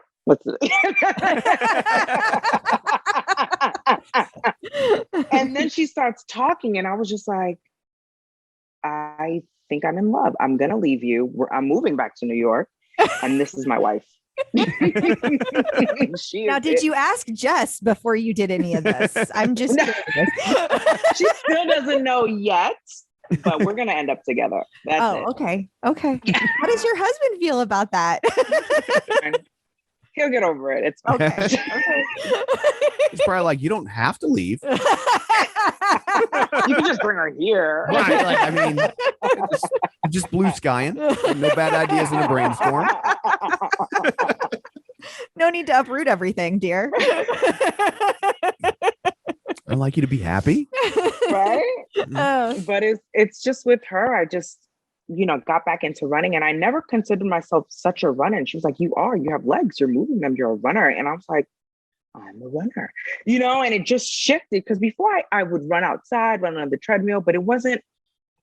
And then she starts talking and I was just like, I think I'm in love. I'm going to leave you. I'm moving back to New York. And this is my wife. Now, did you ask Jess before you did any of this? I'm just curious. She still doesn't know yet, but we're going to end up together. That's it. Okay. Okay. How does your husband feel about that? He'll get over it. It's fine. Okay. It's probably like, you don't have to leave. You can just bring her here. Right. Like, I mean, just blue skying. No bad ideas in a brainstorm. No need to uproot everything, dear. I'd like you to be happy. Right? But it's just with her, I just, got back into running and I never considered myself such a runner. And she was like, you have legs, you're moving them, you're a runner. And I was like, I'm a runner, and it just shifted because before I would run outside, run on the treadmill, but it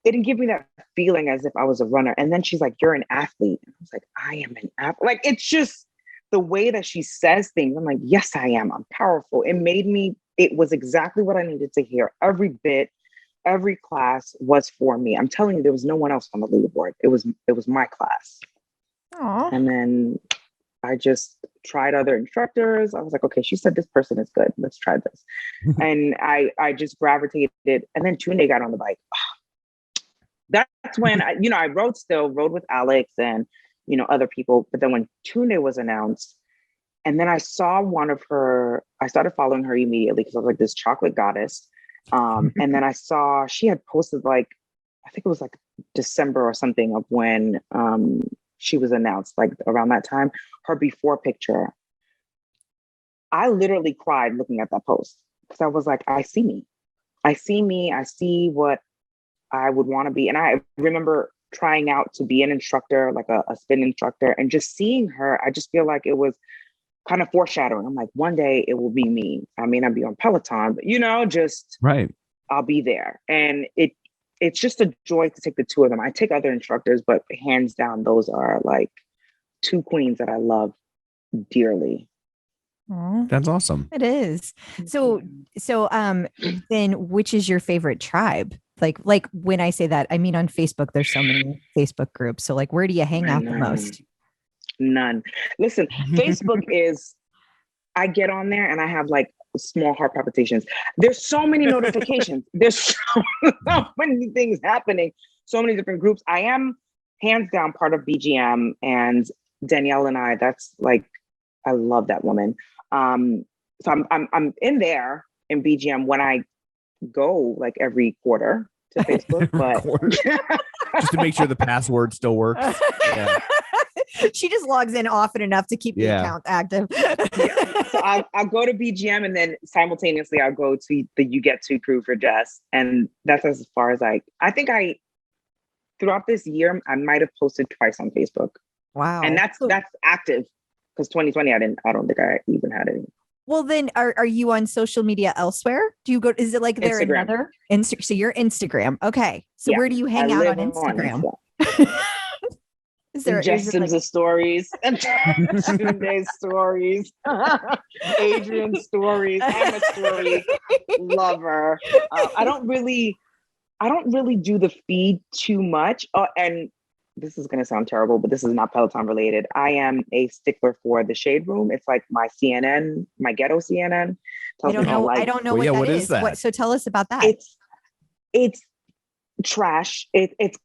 didn't give me that feeling as if I was a runner. And then she's like, you're an athlete. And I was like, I am an athlete. Like, it's just the way that she says things. I'm like, yes, I am. I'm powerful. It was exactly what I needed to hear. Every bit, every class was for me. I'm telling you, there was no one else on the leaderboard. It was my class. Aww. And then I just tried other instructors. I was like, okay, she said this person is good. Let's try this. And I just gravitated. And then Tunde got on the bike. That's when I rode with Alex and, other people. But then when Tunde was announced, and then I saw I started following her immediately because I was like this chocolate goddess. And then I saw she had posted I think it was December or something of when she was announced, around that time, her before picture. I literally cried looking at that post because I was like, I see me. I see what I would want to be. And I remember trying out to be an instructor, like a spin instructor, and just seeing her, I just feel like it was kind of foreshadowing. I'm like, one day it will be me. I mean, I'll be on Peloton, but just right. I'll be there. And it it's just a joy to take the two of them. I take other instructors, but hands down, those are like two queens that I love dearly. Aw, That's awesome. it is. So then which is your favorite tribe? Like when I say that, I mean on Facebook, there's so many Facebook groups. So like, where do you hang out the most? None. Listen, Facebook is, I get on there and I have like small heart palpitations. There's so many notifications. There's so many things happening, so many different groups. I am hands down part of BGM, and Danielle and I, that's like, I love that woman. So I'm in there in BGM when I go like every quarter to Facebook, but Just to make sure the password still works. Yeah. She just logs in often enough to keep the account active. So I'll go to BGM, and then simultaneously I'll go to the You Get To crew for Jess. And that's as far as I think throughout this year, I might have posted twice on Facebook. Wow. And that's active, because 2020, I don't think I even had any. Well, then are you on social media elsewhere? Do you go, is it like there Instagram. another so you're Instagram. Okay. So Yeah, where do you hang I out on live Instagram? Jess's stories, Tunde's stories, Adrian's stories. I'm a story lover. I don't really do the feed too much. And this is going to sound terrible, but this is not Peloton related. I am a stickler for the Shade Room. It's like my CNN, my ghetto CNN. I don't know. I don't know what that is. that? So tell us about that. It's trash. It's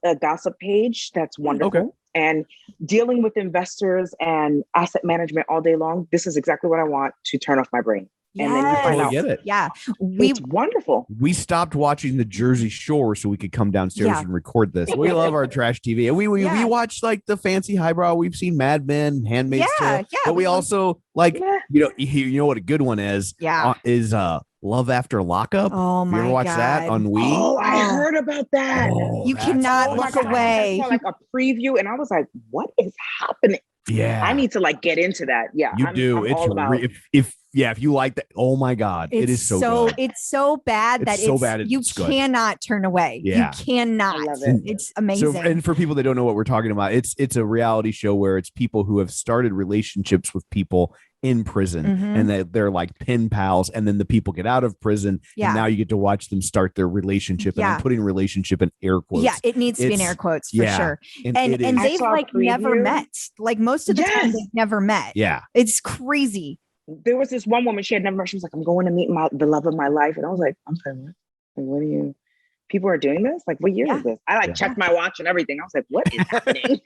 a gossip page that's wonderful. Okay. And dealing with investors and asset management all day long, this is exactly what I want to turn off my brain. And then you find out. Get it. Yeah. It's wonderful. We stopped watching the Jersey Shore so we could come downstairs and record this. We love our trash TV. And we watch like the fancy highbrow. We've seen Mad Men, Handmaid's Tale. Yeah. But we also like, you know what a good one is? Yeah. Is Love After Lockup. Oh my God. You ever watch that on Wii? Oh, I heard about that. You cannot look away. I saw like a preview and I was like, what is happening? Yeah. I need to like get into that. Yeah. You do. I'm It's all about if you like that. Oh my God. It is so good. It's so bad that you cannot turn away. Yeah. You cannot. I love it. It's amazing. So, and for people that don't know what we're talking about, it's a reality show where it's people who have started relationships with people in prison, and they're like pen pals, and then the people get out of prison, and now you get to watch them start their relationship. And I'm putting relationship in air quotes. Yeah, it needs to be in air quotes for sure. And they've like never met. Like most of the time they've never met. Yeah. It's crazy. There was this one woman, she had never met. She was like, I'm going to meet the love of my life. And I was like, I'm sorry, what? Like, what are you? People are doing this? Like, what year is this? I checked my watch and everything. I was like, what is happening?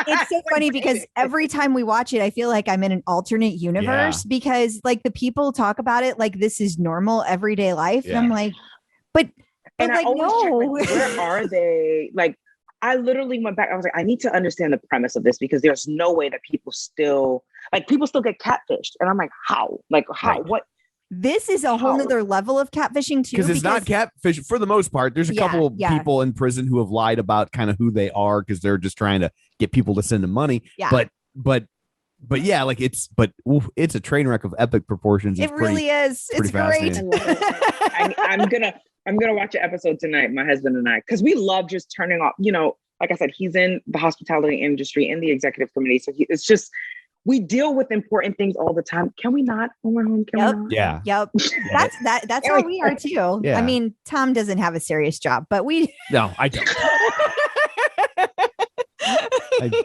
It's so funny because every time we watch it, I feel like I'm in an alternate universe because like the people talk about it like this is normal everyday life. And I'm like, but and like, I always no. check, like, where are they? Like, I literally went back. I was like, I need to understand the premise of this because there's no way that people still get catfished. And I'm like, how? Like, how? Right. What? This is a whole other level of catfishing too. Because it's not catfish for the most part. There's a couple of people in prison who have lied about kind of who they are because they're just trying to get people to send them money. Yeah. But yeah, like it's a train wreck of epic proportions. It really is. It's great. I'm gonna watch an episode tonight, my husband and I, because we love just turning off. You know, like I said, he's in the hospitality industry in the executive committee, so it's just. We deal with important things all the time. Can we not when we're home? Can we not? Yeah. Yep. That's how we are too. Yeah. I mean, Tom doesn't have a serious job, but we. No, I don't.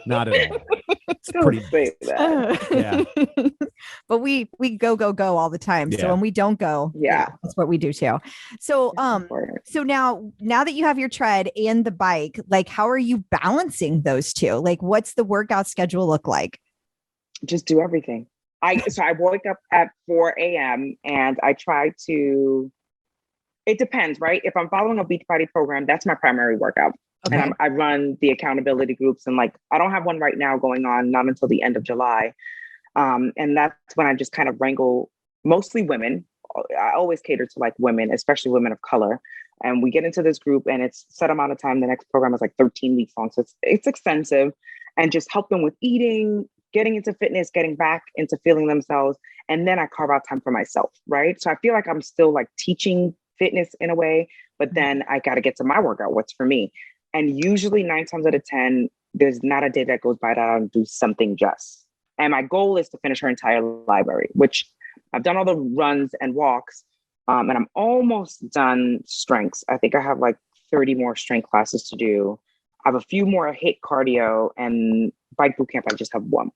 Not at all. It's pretty say that. Yeah. But we go all the time. So when we don't go, that's what we do too. So so now that you have your tread and the bike, like how are you balancing those two? Like what's the workout schedule look like? Just do everything. I wake up at 4 a.m. and I try to, it depends, right? If I'm following a Beachbody program, that's my primary workout. Okay. And I run the accountability groups and like, I don't have one right now going on, not until the end of July. And that's when I just kind of wrangle mostly women. I always cater to like women, especially women of color. And we get into this group and it's set amount of time. The next program is like 13 weeks long. So it's extensive and just help them with eating, getting into fitness, getting back into feeling themselves. And then I carve out time for myself, right? So I feel like I'm still like teaching fitness in a way, but then I got to get to my workout, what's for me. And usually 9 times out of 10, there's not a day that goes by that I don't do something just. And my goal is to finish her entire library, which I've done all the runs and walks, and I'm almost done strengths. I think I have like 30 more strength classes to do. I have a few more HIIT cardio, and bike boot camp, I just have 1.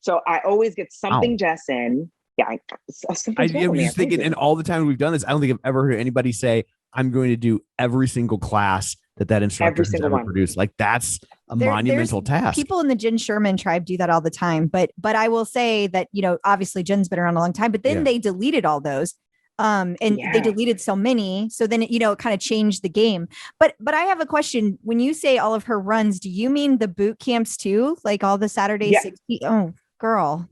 So I always get something just in. Yeah. I was just thinking, and all the time we've done this, I don't think I've ever heard anybody say, I'm going to do every single class that instructor has ever produced. Like that's a monumental task. People in the Jenn Sherman tribe do that all the time. But I will say that, obviously Jenn's been around a long time, but then they deleted all those. They deleted so many. So then, it kind of changed the game. But I have a question. When you say all of her runs, do you mean the boot camps too? Like all the Saturday 60? Oh, girl.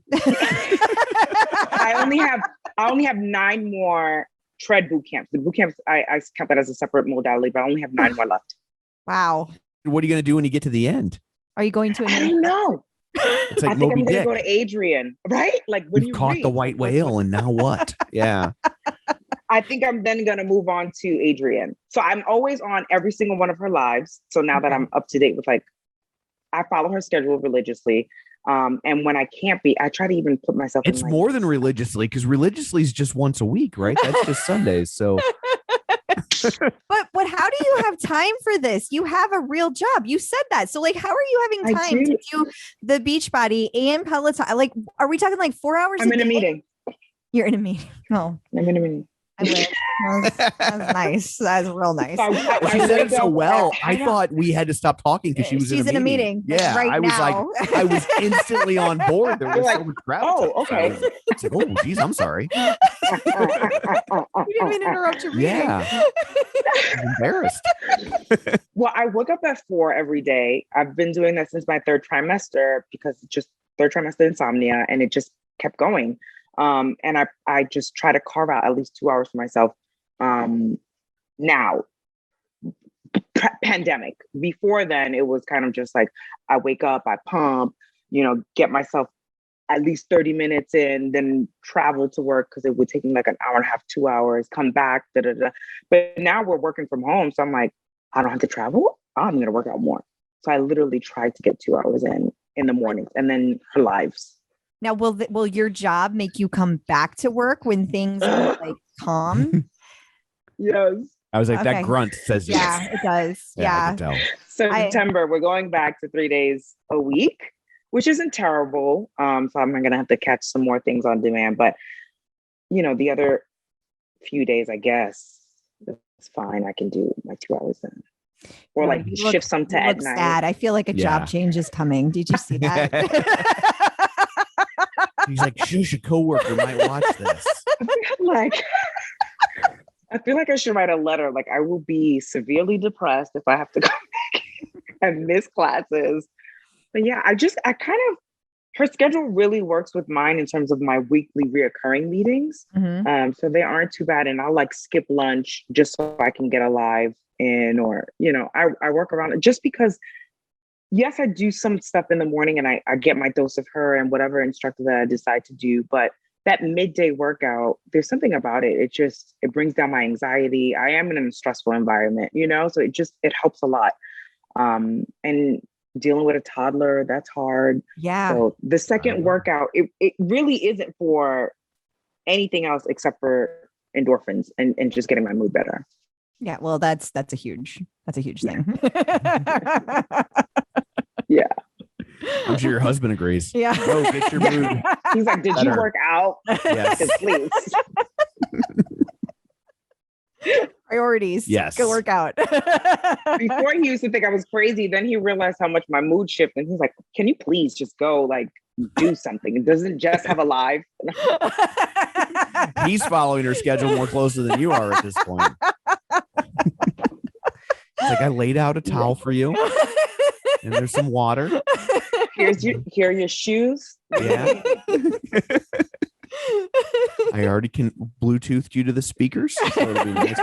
I only have 9 more tread boot camps. The boot camps, I count that as a separate modality, but I only have 9 more left. Wow. What are you going to do when you get to the end? Are you going to? I don't know. It's like I think Moby I'm going to Dick. go to Adrian, right? Like when We've caught the white whale, and now what? Yeah. I think I'm then going to move on to Adrian. So I'm always on every single one of her lives. So now that I'm up to date with I follow her schedule religiously. And when I can't be, I try to even put myself It's in more than religiously, because religiously is just once a week, right? That's just Sundays. So but how do you have time for this? You have a real job. You said that. So how are you having time to do the Beachbody and Peloton? Are we talking 4 hours? I'm in a meeting. You're in a meeting. Oh, I'm in a meeting. I wish. That was nice. That was real nice. She said it so well. I thought we had to stop talking because she's in a meeting. Yeah, right I was now. I was instantly on board. There was so much gravity. Oh, okay. It's like, oh, geez, I'm sorry. We didn't mean to interrupt your meeting. Yeah, I'm embarrassed. Well, I wake up at 4 every day. I've been doing that since my 3rd trimester because it's just 3rd trimester insomnia, and it just kept going. And I just try to carve out at least 2 hours for myself. Now, pandemic. Before then, it was kind of just I wake up, I pump, get myself at least 30 minutes in, then travel to work because it would take me an hour and a half, 2 hours, come back, But now we're working from home. So I'm I don't have to travel. I'm going to work out more. So I literally try to get 2 hours in the mornings, and then her lives. Now, will your job make you come back to work when things are calm? Yes. I was like, that grunt says yes. Yeah, it does. Yeah. I can tell. September, we're going back to 3 days a week, which isn't terrible. So I'm going to have to catch some more things on demand. But, the other few days, I guess, it's fine. I can do my 2 hours then. Or shift some to at night. Sad. I feel like a job change is coming. Did you see that? He's like, shush, a coworker might watch this. I feel like I should write a letter. I will be severely depressed if I have to go back and miss classes. But yeah, her schedule really works with mine in terms of my weekly reoccurring meetings. Mm-hmm. So they aren't too bad. And I'll skip lunch just so I can get a live in, or, I work around it just because, yes, I do some stuff in the morning and I get my dose of her and whatever instructor that I decide to do. But that midday workout, there's something about it. It brings down my anxiety. I am in a stressful environment, so it helps a lot. And dealing with a toddler, that's hard. Yeah. So the second workout, it really isn't for anything else except for endorphins and just getting my mood better. Yeah. Well, that's a huge thing. Yeah. I'm sure your husband agrees. Yeah. Go get your mood. He's like, did you work out? Yes. Please. Priorities. Yes. Go work out. Before he used to think I was crazy. Then he realized how much my mood shifted. And he's like, can you please just go do something? It doesn't just have a live. He's following her schedule more closely than you are at this point. It's I laid out a towel for you. And there's some water. Here are your shoes. Yeah. I already can Bluetoothed you to the speakers. So it'll be nice.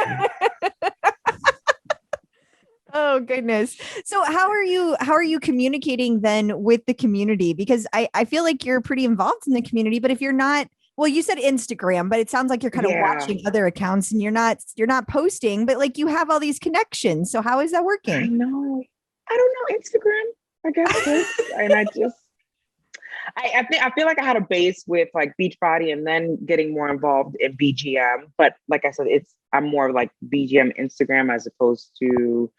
Oh goodness. So how are you communicating then with the community? Because I feel like you're pretty involved in the community, but if you're not Well, you said Instagram, but it sounds like you're kind of watching other accounts and you're not posting, but like you have all these connections. So how is that working? I know. I don't know. Instagram, I guess. And I feel like I had a base with like Beachbody and then getting more involved in BGM. But like I said, I'm more like BGM Instagram as opposed to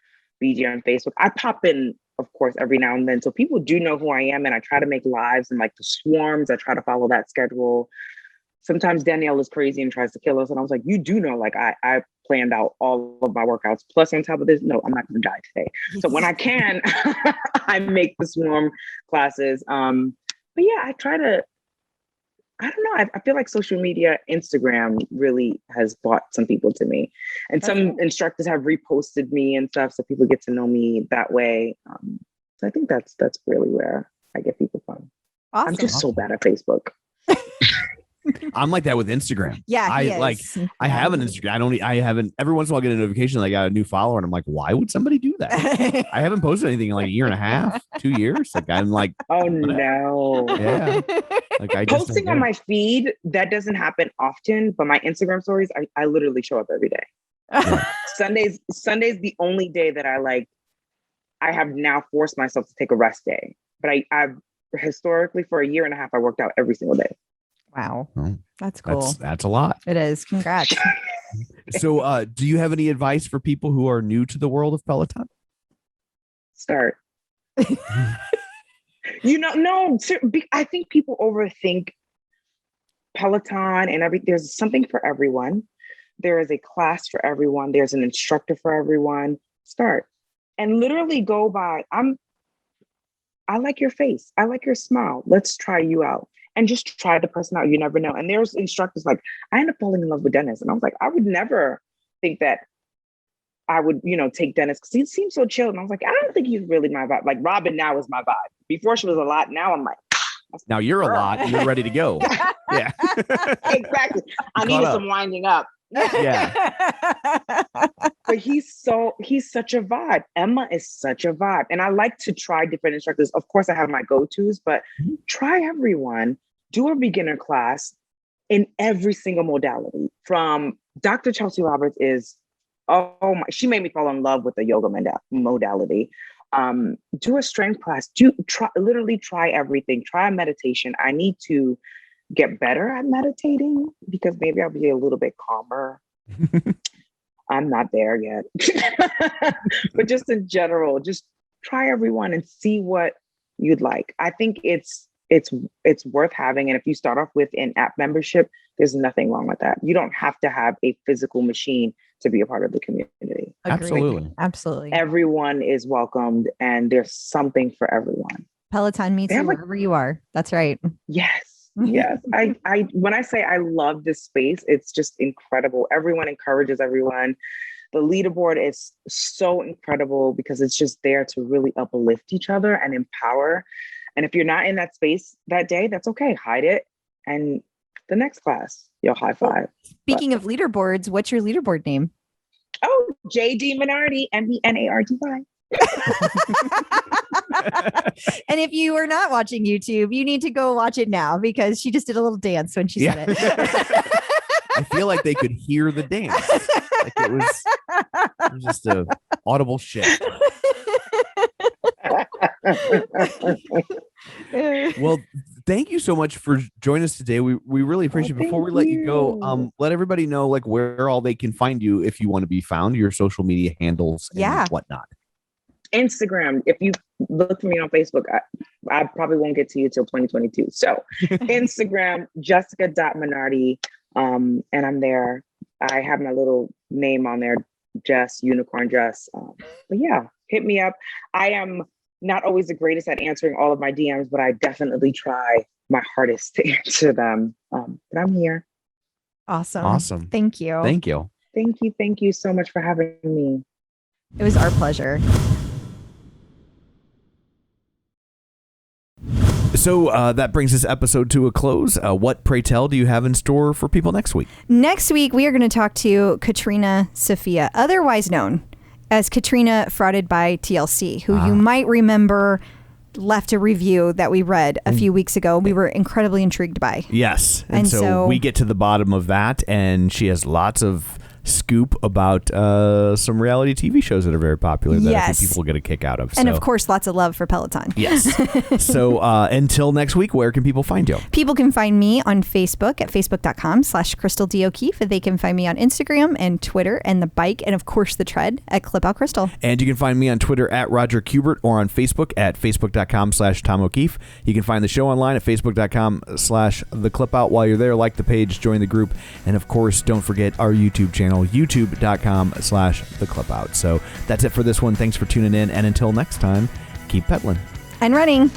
BGM Facebook. I pop in, of course, every now and then. So people do know who I am, and I try to make lives and like the swarms. I try to follow that schedule. Sometimes Danielle is crazy and tries to kill us. And I was like, you do know, like I planned out all of my workouts. Plus on top of this, no, I'm not going to die today. So when I can, I make the swarm classes. But yeah, I don't know. I feel like social media, Instagram really has brought some people to me, and some instructors have reposted me and stuff. So people get to know me that way. So I think that's really where I get people from. Awesome. I'm just so bad at Facebook. I'm like that with Instagram. Yeah, I have an Instagram. I haven't. Every once in a while, I get a notification like I got a new follower, and I'm like, why would somebody do that? I haven't posted anything in like a year and a half, 2 years. Like I'm like, oh no, yeah. Like I just posting on my feed that doesn't happen often, but my Instagram stories, I literally show up every day. Yeah. Sunday's the only day that I have now forced myself to take a rest day. But I've historically for a year and a half, I worked out every single day. Wow. That's cool. That's a lot. It is. Congrats. So do you have any advice for people who are new to the world of Peloton? Start. No, I think people overthink Peloton and everything. There's something for everyone. There is a class for everyone. There's an instructor for everyone. Start. And literally go by, I like your face. I like your smile. Let's try you out. And just try the person out. You never know. And there's instructors like, I ended up falling in love with Dennis. And I was like, I would never think that I would, take Dennis because he seems so chill. And I was like, I don't think he's really my vibe. Like Robin now is my vibe. Before she was a lot. Now I'm like, now you're a lot and you're ready to go. Yeah. Exactly. I needed some winding up. Yeah. But he's such a vibe. Emma is such a vibe. And I like to try different instructors. Of course, I have my go-tos, but try everyone. Do a beginner class in every single modality. From Dr. Chelsea Roberts is, she made me fall in love with the yoga modality. Do a strength class. Literally try everything. Try a meditation. I need to get better at meditating because maybe I'll be a little bit calmer. I'm not there yet. But just in general, just try everyone and see what you'd like. I think it's worth having. And if you start off with an app membership, there's nothing wrong with that. You don't have to have a physical machine to be a part of the community. Agreed. Absolutely. Everyone is welcomed and there's something for everyone. Peloton meets you wherever you are. That's right. Yes. Yes. I when I say I love this space, it's just incredible. Everyone encourages everyone. The leaderboard is so incredible because it's just there to really uplift each other and empower. And if you're not in that space that day, that's okay. Hide it. And the next class, you'll high five. Speaking of leaderboards, what's your leaderboard name? Oh, JD Menardy, MBNARDY. And if you are not watching YouTube, you need to go watch it now because she just did a little dance when she said it. I feel like they could hear the dance. Like it was just a audible shift. Well, thank you so much for joining us today. We really appreciate it. Before we let you go, let everybody know like where all they can find you if you want to be found, your social media handles and whatnot. Instagram. If you look for me on Facebook, I probably won't get to you till 2022. So Instagram, Jessica.Menardy. And I'm there. I have my little name on there, Jess, Unicorn Jess. But yeah, hit me up. I am not always the greatest at answering all of my DMs, but I definitely try my hardest to answer them. But I'm here. Awesome. Thank you. Thank you. Thank you so much for having me. It was our pleasure. So that brings this episode to a close. What, pray tell, do you have in store for people next week? Next week, we are going to talk to Katrina Sophia, otherwise known as Katrina Frauded by TLC, who you might remember left a review that we read a few weeks ago. We were incredibly intrigued by. Yes. And so we get to the bottom of that, and she has lots of scoop about some reality TV shows that are very popular that I think people get a kick out of. And of course, lots of love for Peloton. Yes. So until next week, where can people find you? People can find me on Facebook at facebook.com/Crystal D. O'Keefe. They can find me on Instagram and Twitter and the bike and of course the tread at Clip Out Crystal. And you can find me on Twitter at Roger Kubert or on Facebook at facebook.com/Tom O'Keefe. You can find the show online at facebook.com/The Clip Out. While you're there, like the page, join the group, and of course, don't forget our YouTube channel, youtube.com/The Clip Out. So that's it for this one. Thanks for tuning in, and until next time, keep pedaling and running.